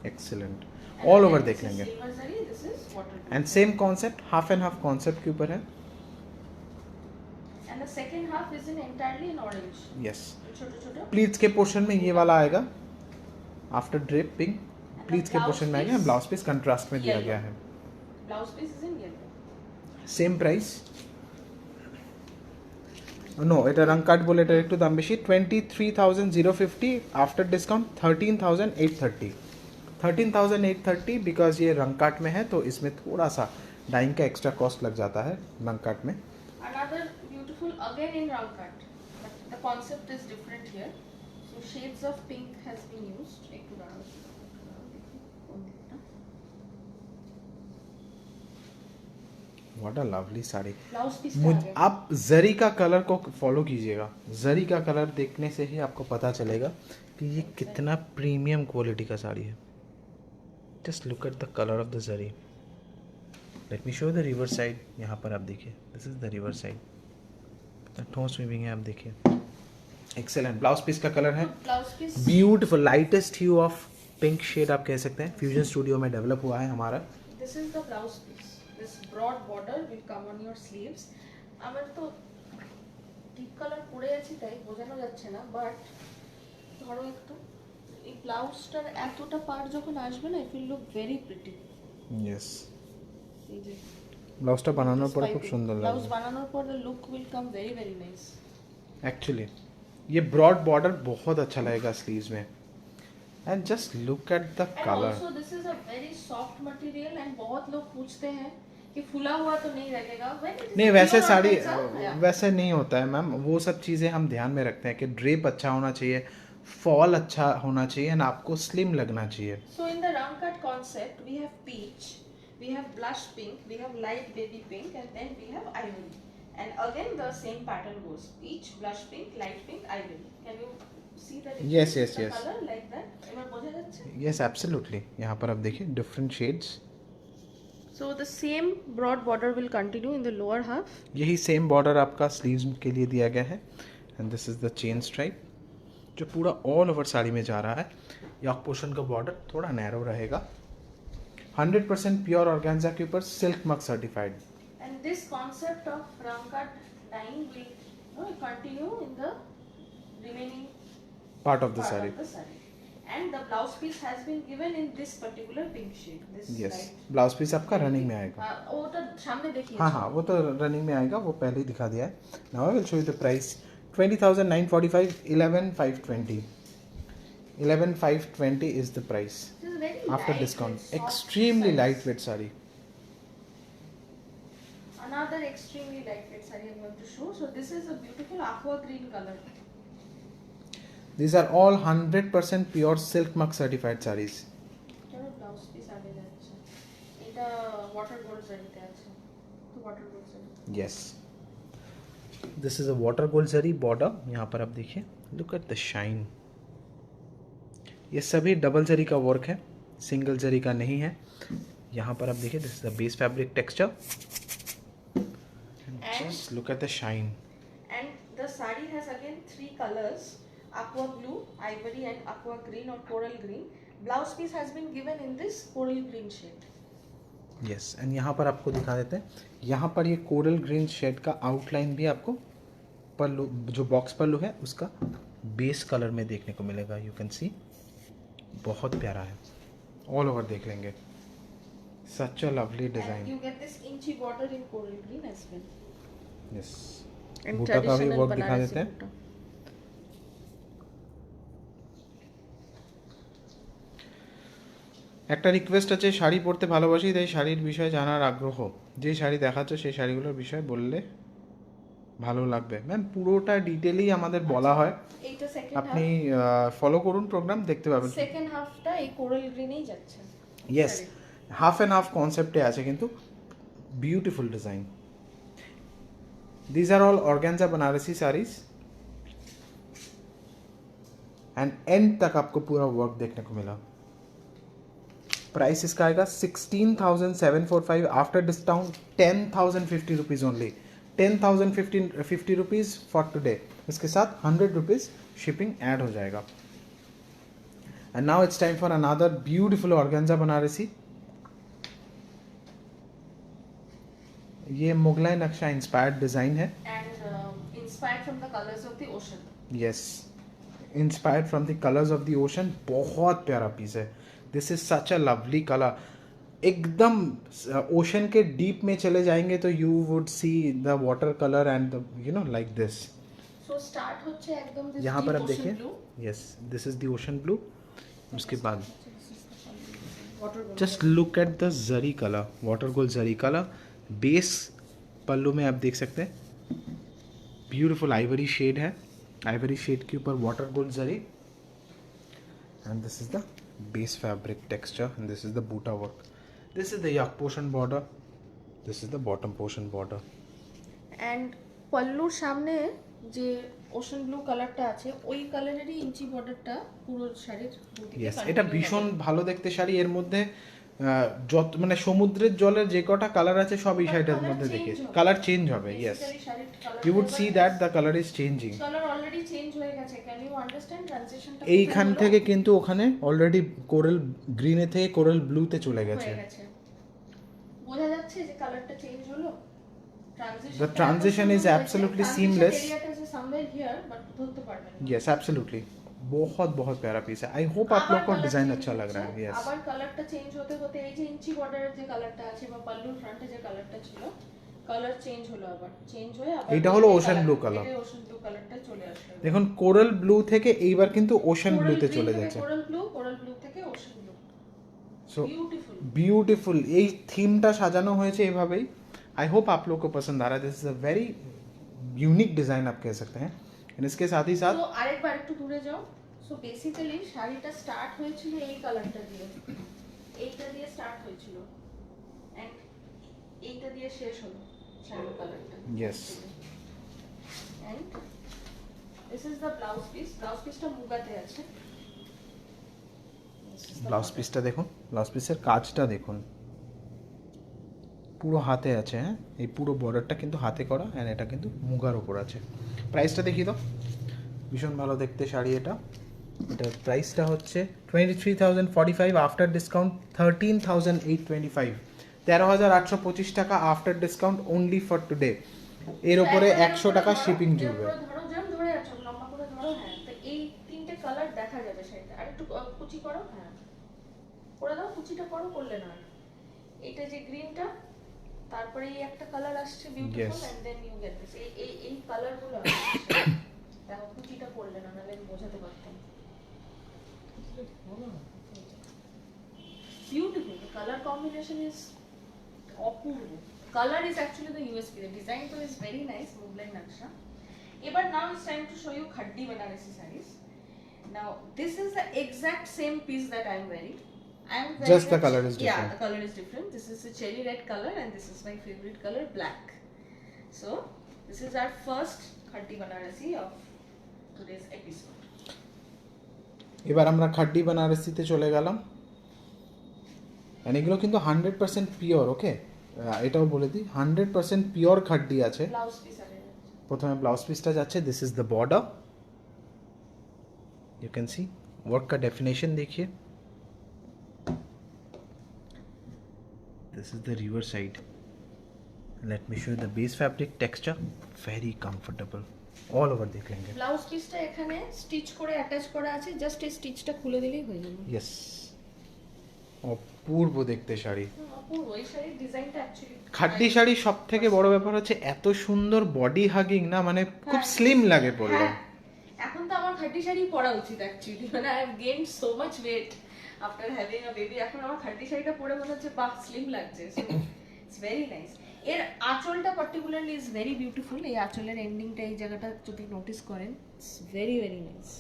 Excellent, And all again, over this देख is लेंगे। silver zari, this is water gold. And same concept half and half concept के ऊपर है। And the second half is in entirely in orange. Yes, छोटे छोटे. Pleats के portion में ये वाला आएगा, आफ्टर ड्रेप पिंक प्लीट्स के blouse पोर्शन में आएगा, piece ब्लाउज पीस कंट्रास्ट में दिया yellow. गया है। Blouse piece is in yellow. Same price, no এটা রং কাট বলে এটা একটু দাম বেশি। 23,050, आफ्टर डिस्काउंट 13,830। 13,830 बिकॉज ये रंग काट में है तो इसमें थोड़ा सा डाइंग का एक्स्ट्रा कॉस्ट लग जाता है रंग काट में। Another beautiful again in round cut, but the concept is different here. So shades of pink has been used. एक what a lovely sari. Blouse piece आप जरी का कलर को फॉलो कीजिएगा, जरी का कलर देखने से ही आपको पता चलेगा कि ये कितना प्रीमियम क्वालिटी का साड़ी है। Just look at the colour of the zari. Let me show the river side. यहाँ पर आप देखिए, this is the river side, ठोस वीविंग है, आप देखिए एक्सेलेंट। ब्लाउज पीस का कलर है blouse piece beautiful, lightest hue of pink shade आप कह सकते हैं, फ्यूजन स्टूडियो में डेवलप हुआ है हमारा। This is the blouse piece. This broad border will come on your sleeves. আমার তো ডিপ কালার পরে আছি তাই বোঝানো যাচ্ছে না, বাট ধরো একটু এই ব্লাউজটার এতটা পার্ট যখন আসবে না, it will look very pretty. Yes, এই যে ব্লাউজটা বানানোর পরে খুব সুন্দর ব্লাউজ লাগবে বানানোর পর the look will come very very nice. Actually. ये ब्रॉड बॉर्डर बहुत अच्छा लगेगा स्लीव्स में, and just look at the And colour. also this is a very soft material and बहुत लोग पूछते हैं कि फुला हुआ तो नहीं लगेगा। When it is नहीं वैसे pure साड़ी organza, yeah. वैसे नहीं होता है मैम, वो सब चीज़ें हम ध्यान में रखते हैं कि ड्रेप अच्छा होना चाहिए, फॉल अच्छा होना चाहिए, एंड आपको स्लिम लगना चाहिए। So in the round cut concept, we have peach, we have blush pink, we have light baby pink, and then we have ivory. And again the same pattern goes: peach, blush pink, light pink, ivory. Can you see the difference? Yes, yes, the yes. color like that? এবার বোঝা যাচ্ছে? Yes absolutely, यहाँ पर आप देखिए different shades. So the same broad border will continue in the lower half. यही same border आपका sleeves के लिए दिया गया है, and this is the chain stripe जो पूरा ऑल ओवर साड़ी में जा रहा है। यॉक पोर्शन का बॉर्डर थोड़ा नैरो रहेगा, 100% प्योर ऑर्गेन्जा के ऊपर silk mug certified. And this concept of round cut dyeing will continue in the remaining part of the part sari. of the saree. and the blouse piece has been given in this particular pink shade, this yes light. Blouse piece आपका running में आएगा ওটা সামনে দেখিয়েছি। हाँ हाँ वो तो रनिंग में आएगा, वो पहले ही दिखा दिया है. Now I will show you the price. 20,945, 11,520. 11,520 is the price This is very after light discount. with soft Extremely size. lightweight saree. Another extremely lightweight saree I'm going to show. So this is a beautiful aqua green color. These are all 100% pure silk mark certified sarees. এটারও blouse piece আগে যাচ্ছে, এটা water gold জারিতে আছে, তো water gold জারি। Yes. This is a water gold zari border. यहाँ पर आप देखिए, look at the shine. ये सभी डबल जरी का वर्क है, सिंगल जरी का नहीं है. यहाँ पर आप देखिए, this is the base fabric texture. And just look at the shine. And the saree has again three colors: aqua blue, ivory, and aqua green or coral green. Blouse piece has been given in this coral green shade. Yes. And यहाँ पर आपको दिखा देते हैं, यहाँ पर ये coral green shade का आउटलाइन भी आपको पल्लू, जो बॉक्स पल्लू है उसका बेस कलर में देखने को मिलेगा. यू कैन सी, बहुत प्यारा है. ऑल ओवर देख लेंगे. Such a lovely And design. you get this inchy border in coral green as well. Yes. And बूटा का भी traditional वर्क दिखा Banarasi देते हैं. boota. একটা রিকোয়েস্ট আছে, শাড়ি পরতে ভালোবাসি, তাই শাড়ির বিষয়ে জানার আগ্রহ. যে শাড়ি দেখাচ্ছ সেই শাড়িগুলোর বিষয়ে বললে ভালো লাগবে. ম্যাম পুরোটা ডিটেইলি আমাদের বলা হয়, এইটা সেকেন্ড আপনি ফলো করুন, প্রোগ্রাম দেখতে পাবেন. সেকেন্ড হাফটা এই কোরাল গ্রিনেই যাচ্ছে। ইয়েস, হাফ অ্যান্ড হাফ কনসেপ্টে আছে, কিন্তু beautiful design. These are all organza Banarasi saris and and तक आपको पूरा वर्क देखने को मिला. प्राइस इसका आएगा 16,745 after discount 10,050 rupees only. 10,050 rupees for today. इसके साथ 100 रुपीज़ शिपिंग ऐड हो जाएगा. And now it's time for another beautiful organza Banarasi. ये मुगलाई नक्शा इंस्पायर्ड डिज़ाइन है. And inspired from the colors of the ocean. Yes, inspired from the colours of the ocean. बहुत प्यारा piece है. This is such a lovely colour. एकदम ocean के deep में चले जाएंगे तो you would see the water colour and the you know like this. So start হচ্ছে একদম this यहाँ deep पर आप ocean देखिए, blue. Yes this is the ocean blue. उसके बाद Water gold. Just look at the zari colour, water gold zari colour. Base pallu में आप देख सकते हैं, ब्यूटीफुल आइवरी शेड है. आइवरी शेड के ऊपर water gold zari. And this is the base fabric texture and this is the buta work. This is the यक portion border. This is the bottom portion border. And পল্লুর সামনে যে ocean blue কালারটা আছে ওই কালারেরই ইঞ্চি বর্ডারটা পুরো শাড়ির দুদিকে ইয়েস, continue এটা হবে। ভীষণ ভালো দেখতে শাড়ি. এর মধ্যে যত মানে সমুদ্রের জলের যে কটা কালার আছে সব এই শাড়িটার Colour মধ্যে change দেখে হবে। কালার চেঞ্জ হবে. ইয়েস, Basically শাড়ির colour ইউ উড এবার see that the colour is changing. Colour already change হয়ে গেছে। ক্যান ইউ আন্ডারস্ট্যান্ড ট্রানজিশনটা এইখান থেকে কিন্তু ওখানে অলরেডি কোরাল গ্রিনে থেকে কোরাল ব্লুতে চলে গেছে. হয়ে গেছে। বোঝা যাচ্ছে যে কালারটা চেঞ্জ হলো। Transition The transition is absolutely seamless. এরিয়াটা যে somewhere here বাট ধরতে পারবেন না। Yes absolutely. बहुत बहुत प्यारा पीस है. आई होप आप लोग को डिजाइन अच्छा लग रहा है. यस, আবার কালারটা চেঞ্জ হতে হতে এই যে ইঞ্চি বর্ডারের যে কালারটা আছে বা পাল্লুর ফ্রন্টে যে কালারটা ছিল কালার চেঞ্জ হলো, আবার চেঞ্জ হয়ে আবার এটা হলো ocean blue color. এই ওশান ব্লু কালারটা চলে আসলো। দেখুন কোরাল ব্লু থেকে এইবার কিন্তু ওশান ব্লুতে চলে যাচ্ছে. কোরাল ব্লু থেকে ocean blue. So beautiful. Beautiful. এই থিমটা সাজানো হয়েছে এইভাবেই. आई होप आप लोग को पसंद आ रहा है. This is a very unique design आप कह सकते हैं. एंड इसके साथ ही साथ তো আরেকবার একটু দূরে যাও। সো বেসিক্যালি শাড়িটা স্টার্ট হয়েছিল এই কালারটা দিয়ে, এইটা দিয়ে স্টার্ট হয়েছিল এন্ড এইটা দিয়ে শেষ হলো শাড়ির কালারটা। Yes. And this is the blouse piece. ব্লাউজ পিসটা মুগাতে আছে। ব্লাউজ পিসটা দেখুন, ব্লাউজ পিসের কাজটা দেখুন, পুরো হাতে আছে. হ্যাঁ, এই পুরো বর্ডারটা কিন্তু হাতে করা অ্যান্ড এটা কিন্তু মুগার ওপর আছে. প্রাইসটা দেখিয়ে দাও. ভীষণ ভালো দেখতে শাড়ি এটা. এটার প্রাইসটা হচ্ছে 23,045 আফটার ডিসকাউন্ট 13,825. 13,825 টাকা after discount only for today. এর ওপরে 100 টাকা শিপিং জুড়বে. ধরো যেমন ধরে আছো লম্বা করে ধরো। হ্যাঁ, তো এই তিনটে কালার দেখা যাবে শাড়িটা। আর একটু কুচি করো, হ্যাঁ করে দাও, কুচিটা করো, করলে না। এটা যে গ্রিনটা, তারপরে এই একটা কালার আসছে beautiful, Yes. And then you get this. এই কালারগুলো দেখো, কুচিটা করলে না, নাহলে আমি বোঝাতে পারতাম। Beautiful. The color combination is Apurba. Color is actually the USP. The design though is very nice, Mughlai Naksha. But now it's time to show you Khaddi Banarasi sarees. Now this is the exact same piece that I am wearing. I am wearing Just the color is Yeah, different. the color is different. This is a cherry red color, and this is my favorite color, black. So this is our first Khaddi Banarasi of today's episode. এবার আমরা খাড্ডি বানারসিতে চলে গেলাম। এগুলো কিন্তু 100% pure, ওকে? এটাও বলে দিই 100% pure খাড্ডি আছে। Blouse piece are in. প্রথমে ব্লাউজ পিসটা যাচ্ছে, this is the border, you can C work का डेफिनेशन देखिए, this is the river side, late me show the base fabric texture, very comfortable, all over देख लेंगे। Blouse পিসটা এখানে stitch করে অ্যাটাচ করা আছে, জাস্ট এই স্টিচটা খুলে দিলেই হয়ে যাবে। यस, অপূর্ব দেখতে শাড়ি। অপূর্ব এই শাড়ির ডিজাইনটা অ্যাকচুয়ালি। খাড্ডি শাড়ি সব থেকে বড় ব্যাপার হচ্ছে এত সুন্দর বডি হাগিং না, মানে খুব স্লিম লাগে পরলে। এখন তো আমার খাড্ডি শাড়ি পরা উচিত অ্যাকচুয়ালি, মানে I have gained so much weight after having a baby. এখন আমার খাড্ডি শাড়িটা পরে মনে হচ্ছে বাহ, স্লিম লাগছে। So it's very nice. এর আঁচলটা পার্টিকুলারলি ইজ ভেরি বিউটিফুল। এই আঁচলের এন্ডিংটা, এই জায়গাটা যদি নোটিস করেন, it's very very nice.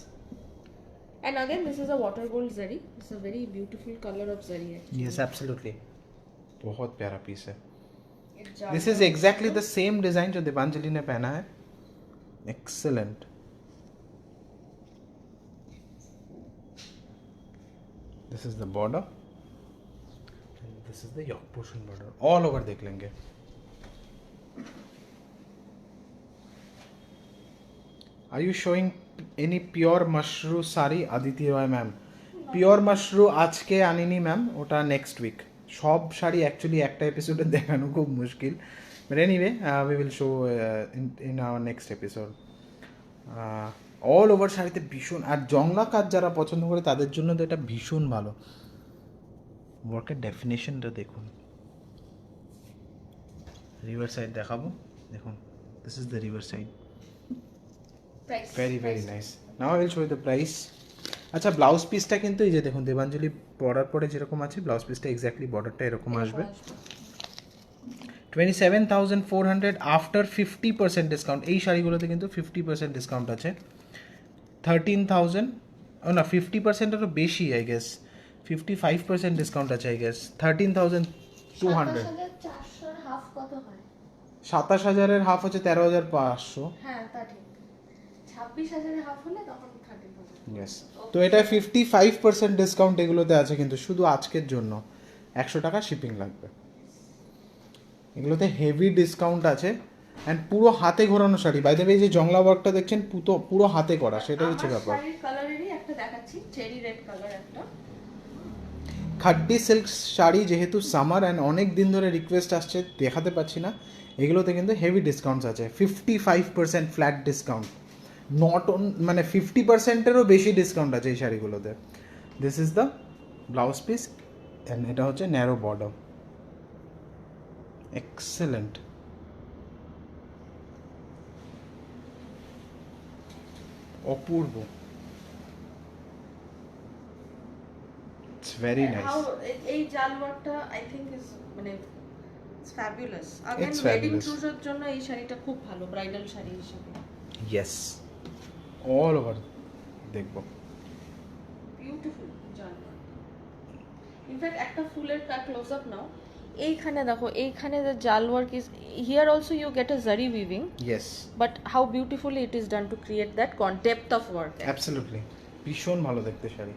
And again, this is a water gold zari. It's a very beautiful color of zari. Yes absolutely, बहुत प्यारा पीस है। It's this is exactly the same design जो दीपांजलि ने पहना है, excellent. This is the border, this is the yoke portion border, all over देख लेंगे। Are you showing any pure mushroom sari, Aditi Roy ma'am? Pure Mashru আজকে আনিনি ma'am, ওটা next week. সব শাড়ি অ্যাকচুয়ালি একটা এপিসোডে দেখানো খুব মুশকিল, but anyway we will show in our next episode. All over শাড়িতে ভীষণ, আর জংলা কাজ যারা পছন্দ করে তাদের জন্য তো এটা ভীষণ ভালো। ওয়ার্কের ডেফিনেশনটা দেখুন, রিভার সাইড দেখাবো, দেখুন this is the river side, very very nice. Now I will show you the price. আচ্ছা, ব্লাউজ পিসটা কিন্তু এই যে দেখুন দেবাঞ্জলি পরার পরে যেরকম আছে, ব্লাউজ পিসটা এক্স্যাক্টলি বর্ডারটা এরকম আসবে। 27,400 আফটার 50% ডিসকাউন্ট। এই শাড়িগুলোতে কিন্তু 50% ডিসকাউন্ট আছে। 13,000, ও না 50%এরও বেশি আই গেস, 55% ডিসকাউন্ট আছে আই গেস। 13,200। 27,400 হাফ কত হয়? 27,000-এর হাফ হচ্ছে 13,500। হ্যাঁ তা ঠিক। 26,000-এর হাফ হলে তখন 13,000। ইয়েস, তো এটা 55% ডিসকাউন্ট এগুলোতে আছে, কিন্তু শুধু আজকের জন্য 100 টাকা শিপিং লাগবে। এগুলোতে হেভি ডিসকাউন্ট আছে, অ্যান্ড পুরো হাতে ঘোরানো শাড়ি। বাই দ্য ওয়ে, যে জংলা ওয়ার্কটা দেখছেন পুরো হাতে করা, সেটাই হচ্ছে ব্যাপার। শাড়ির কালারেরই একটা দেখাচ্ছি, চেরি রেড কালার একটা। খাড্ডি সিল্ক শাড়ি যেহেতু সামার অ্যান্ড অনেক দিন ধরে রিকোয়েস্ট আসছে, দেখাতে পাচ্ছি না, এগুলোতে কিন্তু হেভি ডিসকাউন্টস আছে। 55% ফ্ল্যাট ডিসকাউন্ট, নট অন, মানে 50%-এরও বেশি ডিসকাউন্ট আছে এই শাড়িগুলোতে। This is the blouse piece, and এটা হচ্ছে ন্যারো বর্ডার, এক্সেলেন্ট। অপূর্ব, ইটস ভেরি নাইস। এই জাল ওয়ার্কটা আই থিংক ইজ মানে it's fabulous. Again It's wedding fabulous. চুজের জন্য এই শাড়িটা খুব ভালো, ব্রাইডাল শাড়ি হিসেবে। ইয়েস, অল ওভার দেখবো। বিউটিফুল জাল ওয়ার্ক। ইনফ্যাক্ট একটা ফুলের ক্লোজ আপ নাও, এইখানে দেখো, এইখানে the jaal work is here also, you get a zari weaving, yes, but how beautifully it is done to create that depth of work. Absolutely, ভীষণ ভালো দেখতে শাড়ি।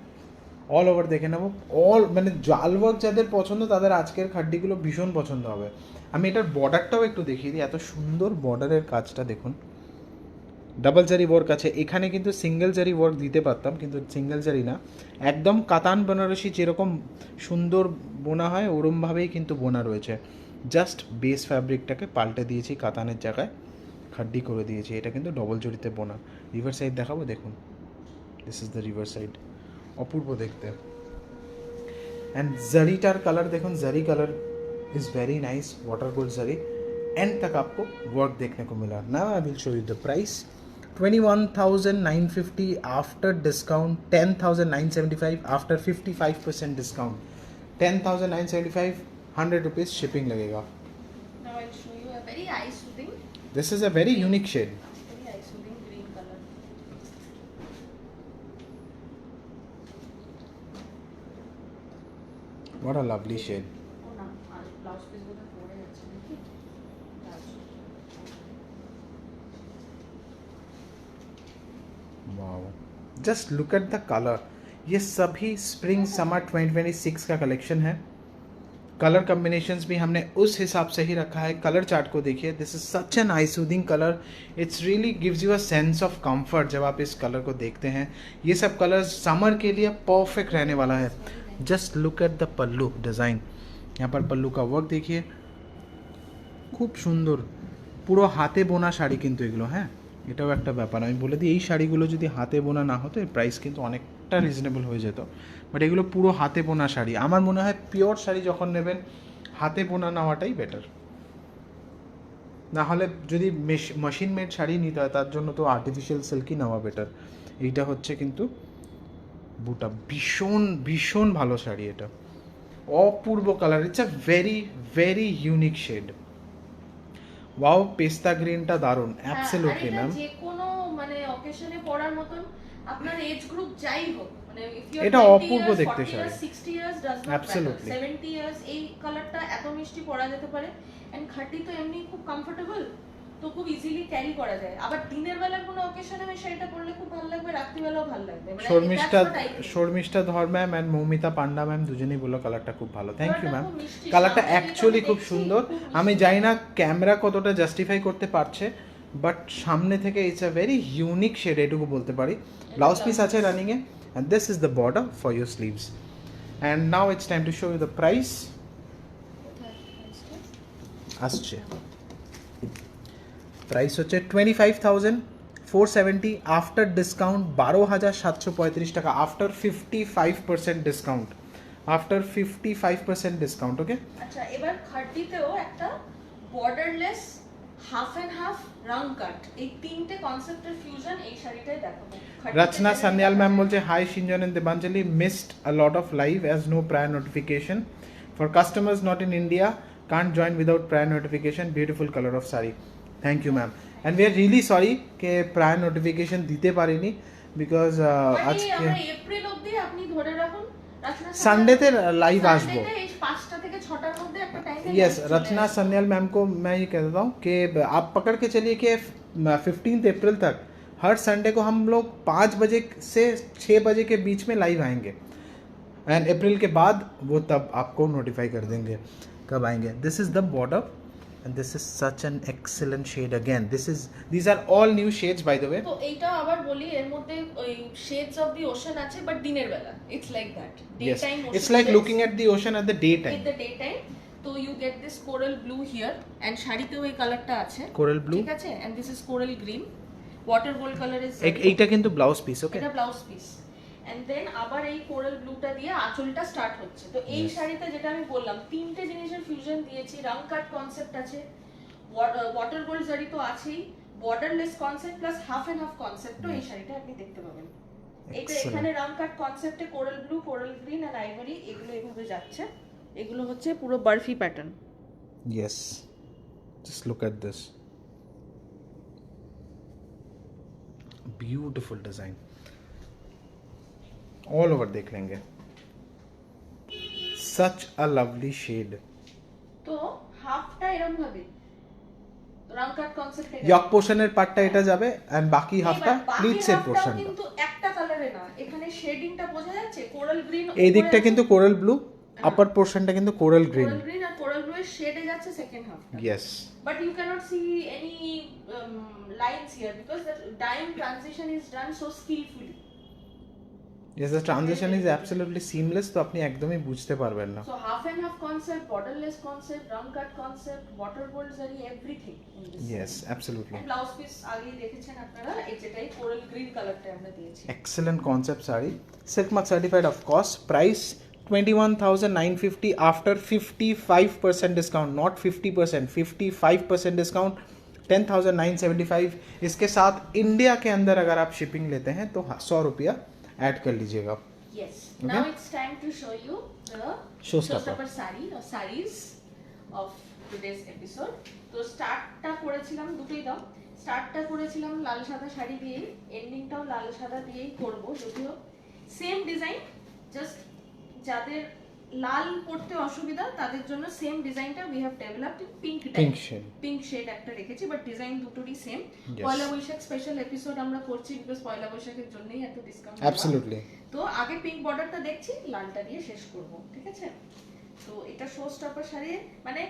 অল ওভার দেখে নেবো, অল মানে জাল ওয়ার্ক যাদের পছন্দ তাদের আজকের খাড্ডিগুলো ভীষণ পছন্দ হবে। আমি এটার বর্ডারটাও একটু দেখিয়ে দিই, এত সুন্দর বর্ডারের কাজটা দেখুন। ডাবল জারি ওয়ার্ক আছে এখানে, কিন্তু সিঙ্গেল জারি ওয়ার্ক দিতে পারতাম, কিন্তু সিঙ্গেল জারি না, একদম কাতান বেনারসি যেরকম সুন্দর বোনা হয় ওরমভাবেই কিন্তু বোনা রয়েছে। জাস্ট বেস ফ্যাব্রিকটাকে পাল্টে দিয়েছি, কাতানের জায়গায় খাড্ডি করে দিয়েছি। এটা কিন্তু ডবল জরিতে বোনা। রিভার সাইড দেখাবো, দেখুন this is the river side, অপূর্ব দেখতে। एंड जरीटार कलर देखो, zari colour is very nice, water gold zari. And तक आपको वर्क देखने को मिला। Now I will show you the price. 21,950 after discount, 10,975 after 55% discount, 10,975, 100 rupees shipping लगेगा। Now I'll show you a very eye soothing, this is a very unique shade. very eye soothing green color. What a lovely shade. Oh na, blouse piece বোধহয় পড়ে যাচ্ছে নাকি? Wow, just look at the colour. ये सभी spring summer 2026 का collection है। Colour combinations भी हमने उस हिसाब से ही रखा है। कलर चार्ट को देखिए, this is such an I soothing colour. It's really gives you a sense of comfort जब आप इस कलर को देखते हैं। ये सब कलर्स समर के लिए परफेक्ट रहने वाला है। Just look at the pallu design. यहाँ पर पल्लू का वर्क देखिए, খুব সুন্দর। পুরো হাতে বোনা শাড়ি কিন্তু এগুলো, হ্যাঁ এটাও একটা ব্যাপার। আমি বলে দিই, এই শাড়িগুলো যদি হাতে বোনা না হতো এর প্রাইস কিন্তু অনেকটা রিজনেবল হয়ে যেত, বাট এগুলো পুরো হাতে বোনা শাড়ি। আমার মনে হয় পিওর শাড়ি যখন নেবেন হাতে বোনা নেওয়াটাই বেটার। না হলে যদি মেশিন মেড শাড়ি নিতে হয় তার জন্য তো আর্টিফিশিয়াল সিল্কই নেওয়া বেটার। এইটা হচ্ছে কিন্তু বুটা ভীষণ ভীষণ ভালো শাড়ি, এটা অপূর্ব কালার। It's a very very unique shade. Wow, পেস্তা গ্রিনটা দারুণ, অ্যাবসলিউটলি ম্যাম। যে কোনো মানে অকেশনে পরার মতন আপনার এজ গ্রুপ যাই হোক, মানে এটা অপূর্ব দেখতে sari. 60 years does not Absolutely. 70 years এই কালারটা এত মিষ্টি পরা যেতে পারে। এন্ড খাটি তো এমনি খুব কমফোর্টেবল, তো খুব ইজিলি ক্যারি করা যায়। আবার দিনের বেলা কোনো অকেশনে আমি শাড়িটা পরলে খুব ভালো লাগবে, রাত্রিবেলাও ভালো লাগবে। মানে Sharmishtha Dhar ma'am and Moumita Panda ma'am দুজনেই বললো কালারটা খুব ভালো। Thank you ma'am. কালারটা অ্যাকচুয়ালি খুব সুন্দর। আমি জানি না ক্যামেরা কতটা জাস্টিফাই করতে পারছে, বাট সামনে থেকে it's a very unique shade, এটুকু বলতে পারি। ব্লাউজ পিস আছে রানিংয়ে, and this is the border for your sleeves. And now it's time to show you the price. আসছে প্রাইস হচ্ছে 25,470 আফটার ডিসকাউন্ট, 12,735 টাকা after 55% discount, after 55% discount. Okay, আচ্ছা এবার খাটিতেও একটা borderless half and half round cut, এই তিনটে কনসেপ্টের ফিউশন এই শাড়িটাই দেখাবো। রচনা সান্যাল ম্যাম বলছে, high সিঞ্জন and Debanjali, missed a lot of live as no prior notification for customers not in India, can't join without prior notification, beautiful color of sari. Thank you ma'am, and we are really sorry ke prior notification dite parini because আজকে আমরা April অবধি আপনি ধরে রাখুন, Sunday তে live আসবো। এই 5টা থেকে 6টার মধ্যে একটা টাইমে। यस, रचना सन्याल मैम को मैं ये कह देता हूँ कि आप पकड़ के चलिए कि 15 अप्रैल तक हर संडे को हम लोग 5 बजे से 6 बजे के बीच में लाइव आएंगे, एंड अप्रैल के बाद वो तब आपको नोटिफाई कर देंगे कब आएंगे। This is the border and this is such an excellent shade again. These are all new shades by the way. তো এইটা আবার বলি, এর মধ্যে ওই শেডস অফ দি ওশান আছে, বাট দিনের বেলা it's like that, day Yes, time it's like looking at the ocean at the daytime. in the daytime. তো you get this coral blue here, and শাড়িতেও এই কালারটা আছে Coral blue. ঠিক আছে, and this is coral green, water gold colour is এইটা কিন্তু blouse piece. ওকে, এটা ব্লাউজ পিস, এন্ড দেন আবার এই কোরাল ব্লুটা দিয়ে আঁচলটা স্টার্ট হচ্ছে। তো এই শাড়িতে যেটা আমি বললাম, তিনটে জিনিসের ফিউশন দিয়েছি। রাউন্ড কাট কনসেপ্ট আছে, ওয়াটার গোল্ড জারি তো আছেই, borderless concept plus half and half কনসেপ্টও এই শাড়িটা আপনি দেখতে পাবেন। এটা এখানে রাউন্ড কাট কনসেপ্টে কোরাল ব্লু, কোরাল গ্রিন আর আইভরি এগুলো এভাবে যাচ্ছে। এগুলো হচ্ছে পুরো barfi pattern. yes, just look at this beautiful design, all over देख लेंगे। such a lovely shade। তো হাফটা এরকম ভাবে রাউন্ড কাট কনসেপ্ট ইয়ক পোর্শনের পার্টটা এটা যাবে এন্ড বাকি হাফটা প্লিটস এর পোর্শনটা কিন্তু একটা কালারে না, এখানে শেডিংটা বোঝা যাচ্ছে। কোরাল গ্রিন এই দিকটা কিন্তু কোরাল ব্লু, আপার পোর্শনটা কিন্তু কোরাল গ্রিন। কোরাল গ্রিন আর কোরাল ব্লু এর শেডে যাচ্ছে সেকেন্ড হাফটা। yes, but you cannot see any lines here because the dyeing transition is done so skillfully. Yes, the transition is absolutely seamless, तो আপনি একদমই বুঝতে পারবেন না। So half and half concept, borderless concept, drum cut concept, water gold zari, everything in this. Yes, absolutely. And blouse piece আগেই দেখেছেন আপনারা, এই যেটাই coral green কালারটা আমরা দিয়েছি। Excellent concept saree. Silk Mark certified, of course. Price 21,950 after 55% discount, not 50%, 55% discount, 10,975. इसके साथ इंडिया के अंदर अगर आप शिपिंग लेते हैं तो 100 रुपया ऐड कर लीजिएगा। Yes. Okay. Now it's time to show you the Showstopper saree or sarees of today's episode. তো স্টার্টটা করেছিলাম দুটোই দাও। স্টার্টটা করেছিলাম লাল সাদা শাড়ি দিয়ে, এন্ডিংটাও লাল সাদা দিয়েই করব, যদিও সেম ডিজাইন, জাস্ট যাদের লাল পড়তে অসুবিধা তাদের জন্য সেম ডিজাইনটা we have developed in pink shade একটা রেখেছি, বাট ডিজাইন দুটোরই same. Poila Baishakh special episode আমরা করছি বিকজ পয়লা বৈশাখের জন্যই এত ডিসকাউন্ট। অ্যাবসলিউটলি। তো আগে পিঙ্ক বর্ডারটা দেখছি, লালটা দিয়ে শেষ করব, ঠিক আছে? তো এটা শো স্টপার শাড়ি, মানে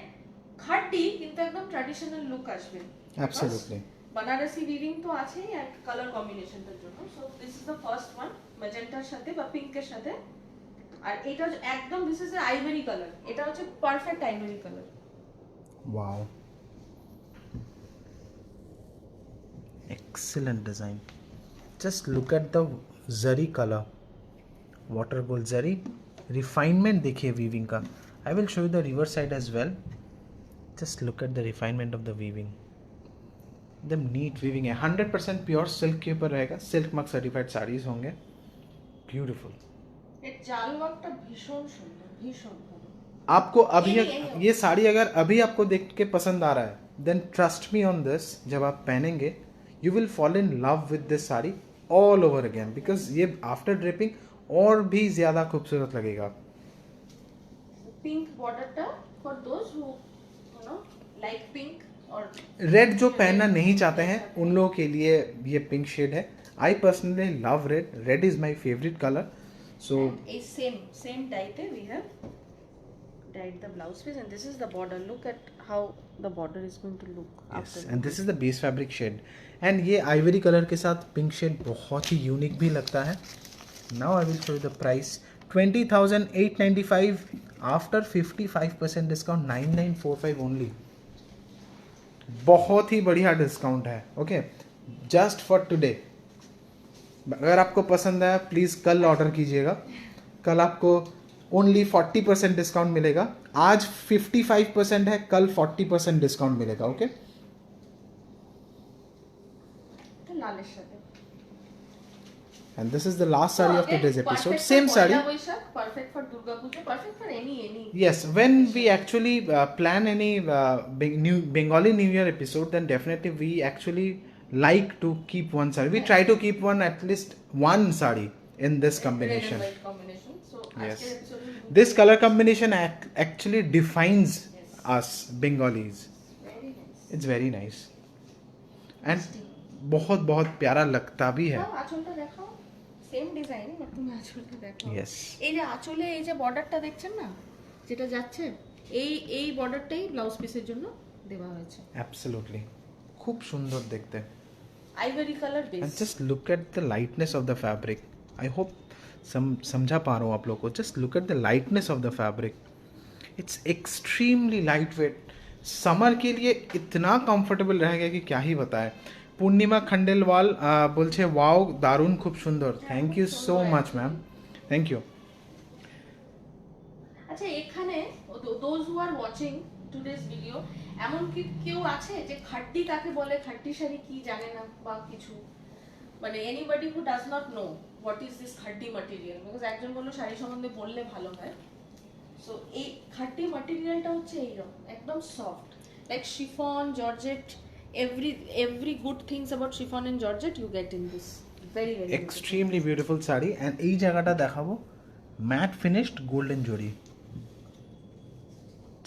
খাঁটি কিন্তু একদম ট্র্যাডিশনাল লুক আসবে। অ্যাবসলিউটলি। বানারসি উইভিং তো আছেই আর কালার কম্বিনেশনটার জন্য। So this is the first one, ম্যাজেন্টার সাথে বা পিঙ্কের সাথে। আর এটা একদম দিস ইজ আইভরি কালার, এটা হচ্ছে perfect ivory colour. Wow, excellent design. Just look at the zari color, water gold zari refinement देखिए weaving का। I will show you the reverse side as well. Just look at the refinement of the weaving, एकदम neat weaving है, 100% pure silk के ऊपर रहेगा। Silk Mark certified sarees होंगे, beautiful। ये जाल वर्कটা ভীষণ সুন্দর, ভীষণ ভালো। आपको अभी ये साड़ी अगर अभी आपको देख के पसंद आ रहा है, then trust me on this, जब आप पहनेंगे you will fall in love with this sari all over again, because ये after draping और भी ज़्यादा खूबसूरत लगेगा। पिंक बॉर्डरটা for those who you know like pink और रेड जो पहनना नहीं चाहते हैं उन लोगों के लिए ये पिंक शेड है। I personally love red. Red is my favorite color. So a same dye we have dyed the blouse piece, and this is the border. Look at how the border is going to look yes, after and this is the base fabric shade, and ये ivory color के साथ pink shade बहुत ही unique भी लगता है। Now I will show you the price, 20,895 after 55% discount, 9,945 only। बहुत ही बढ़िया discount है। Okay, just for today. अगर आपको पसंद आया प्लीज़ कल ऑर्डर कीजिएगा। कल आपको ओनली 40% डिस्काउंट मिलेगा। आज 55% है, कल 40% डिस्काउंट मिलेगा। ओके, लालेর সাথে। and this is the last saree of today's episode. Same saree, perfect for Durga Puja, perfect for any yes, when we actually plan any new Bengali New Year episode, then definitely we actually like to keep one saree. We try to keep at least one saree in this combination. red and white combination. So Yes, আজকের episode this color combination actually defines us Bengalis. very nice. It's very nice and बहुत बहुत प्यारा लगता भी है। আঁচলটা দেখাও, same design, but তুমি আঁচলটা দেখাও। Yes, এই যে আঁচলে এই যে বর্ডারটা দেখছেন না যেটা যাচ্ছে, এই বর্ডারটাই ব্লাউজ পিসের জন্য দেওয়া হয়েছে। absolutely, खूब सुंदर देखते। Ivory colour And base. just look at the lightness of the fabric. I hope समझा पा रहा हूँ आप लोगों को। Just look at the lightness of the fabric. It's extremely lightweight. Summer के लिए इतना कंफर्टेबल रहेगा कि क्या ही बताए। पूर्णिमा खंडेलवाल बोलছে वाओ दारुण खूब सुंदर। Thank you so much ma'am, thank you. আচ্ছা, এখানে those who are watching today's video, এমন কি কেউ আছে যে খাট্টি কাকে বলে, খাট্টি শাড়ি কি জানে না বা কিছু, মানে anybody who does not know what is this খাট্টি material, because একজন বললো শাড়ি সম্বন্ধে বললে ভালো হয়। সো এই খাট্টি ম্যাটেরিয়ালটা হচ্ছে এইরকম একদম soft, like chiffon, georgette, every good things about chiffon and georgette you get in this very extremely beautiful sari. and এই জায়গাটা দেখাবো matte finished golden jori।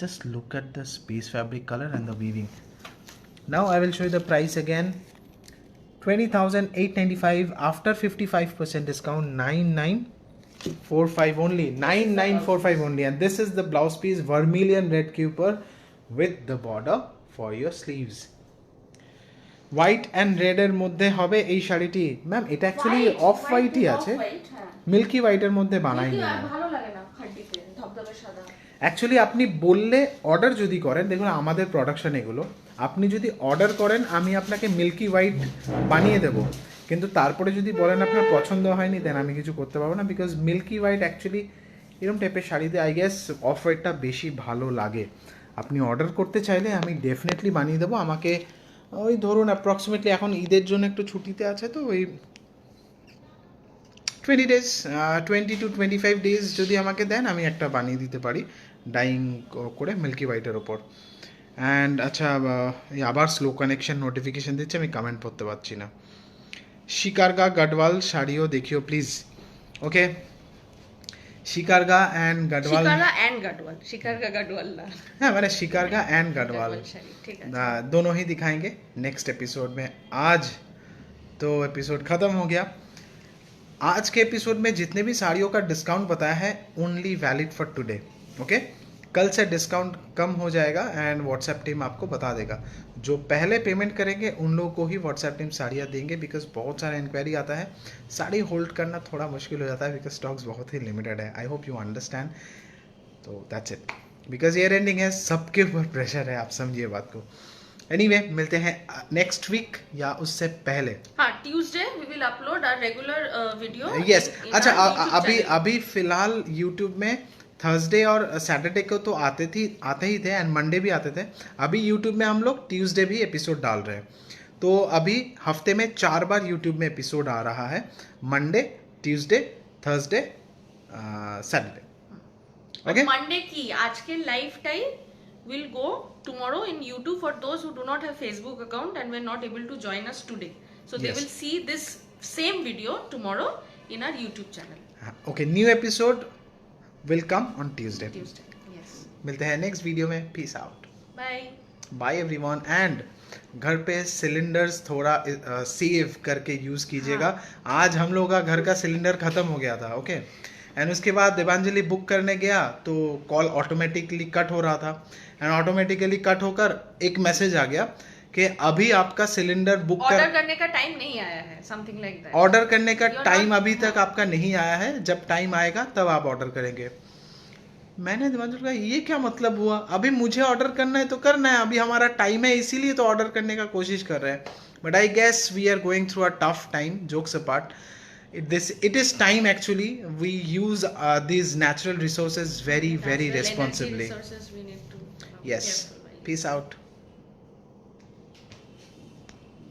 just look at the space fabric color and the weaving। now I will show you the price again, 20,895 after 55% discount, 9,945 only, 9,945 only। and this is the blouse piece, vermilion red cupar with the border for your sleeves। White and red এর মধ্যে হবে এই শাড়িটি ma'am. এটা actually of হোয়াইটই আছে, milky হোয়াইটের মধ্যে বানাইনি। ভালো লাগে না খাঁটিতে ধবধবে সাদা। অ্যাকচুয়ালি আপনি বললে অর্ডার যদি করেন, দেখুন আমাদের প্রোডাকশন এগুলো, আপনি যদি অর্ডার করেন আমি আপনাকে মিল্কি হোয়াইট বানিয়ে দেব, কিন্তু তারপরে যদি বলেন আপনার পছন্দ হয়নি দেন আমি কিছু করতে পারবো না, বিকজ মিল্কি হোয়াইট অ্যাকচুয়ালি এরকম টাইপের শাড়িতে আই গেস অফ হোয়াইটটা বেশি ভালো লাগে। আপনি অর্ডার করতে চাইলে আমি ডেফিনেটলি বানিয়ে দেবো। আমাকে ওই ধরুন অ্যাপ্রক্সিমেটলি এখন ঈদের জন্য একটু ছুটিতে আছে, তো ওই 20 ডেজ 20 to 25 ডেজ যদি আমাকে দেন আমি একটা বানিয়ে দিতে পারি ডাইং করে মিল্কি হোয়াইটের ওপর। অ্যান্ড আচ্ছা এই আবার স্লো কানেকশন নোটিফিকেশন দিচ্ছে, আমি কমেন্ট পড়তে পারছি না। শিকারগা গডওয়াল শাড়িও দেখিও please. Okay, শিকারগা and গডওয়াল, Shikargah Garhwal ना। हाँ मैंने शिकारगा एंड गढ़वाल ठीक है, दोनों ही दिखाएंगे नेक्स्ट एपिसोड में। आज तो एपिसोड ख़त्म हो गया। आज के एपिसोड में जितने भी साड़ियों का डिस्काउंट बताया है only valid for today. Okay, कल से डिस्काउंट कम हो जाएगा एंड व्हाट्सएप टीम आपको बता देगा। जो पहले पेमेंट करेंगे उन लोगों को ही व्हाट्सएप टीम साड़ियाँ देंगे, बिकॉज बहुत सारा इंक्वायरी आता है। साड़ी होल्ड करना थोड़ा मुश्किल हो जाता है बिकॉज स्टॉक्स बहुत ही लिमिटेड है। I hope you understand. तो that's it, because year ending है, सबके ऊपर प्रेशर है, आप समझिए बात को। एनीवे मिलते हैं नेक्स्ट वीक या उससे पहले। हाँ, Tuesday we will upload our regular video. Yes, अच्छा अभी फिलहाल यूट्यूब में थर्सडे और सैटरडे को तो आते ही थे एंड मंडे भी आते थे। अभी यूट्यूब में हम लोग ट्यूसडे भी एपिसोड डाल रहे हैं, तो अभी हफ्ते में 4 बार यूट्यूब में एपिसोड आ रहा है, Monday, Tuesday, Thursday, Saturday. Okay, Monday की आज के live time will go tomorrow in YouTube for those who do not have Facebook account and were not able to join us today. So they Yes. will see this same video tomorrow in our YouTube channel. Okay, new episode will come on Tuesday. Tuesday. Yes. मिलते हैं next video में। Peace out, Bye. Bye everyone. And घर पे cylinders थोड़ा save करके use कीजिएगा। आज हम लोग का घर का सिलेंडर ख़त्म हो गया था। ओके, एंड उसके बाद देवांजलि बुक करने गया तो कॉल ऑटोमेटिकली कट हो रहा था, एंड ऑटोमेटिकली कट होकर एक मैसेज आ गया कि अभी आपका सिलेंडर बुक ऑर्डर करने का टाइम नहीं आया है, समथिंग लाइक दैट। ऑर्डर करने का You're टाइम not- अभी तक आपका नहीं आया है, जब टाइम आएगा तब आप ऑर्डर करेंगे। मैंने देवांजलि कहा ये क्या मतलब हुआ, अभी मुझे ऑर्डर करना है तो करना है, अभी हमारा टाइम है इसीलिए तो ऑर्डर करने का कोशिश कर रहे हैं। But I guess we are going through a tough time, jokes apart. It is time actually we use these natural resources very Natural energy responsibly. resources we need to Yes, careful while peace out.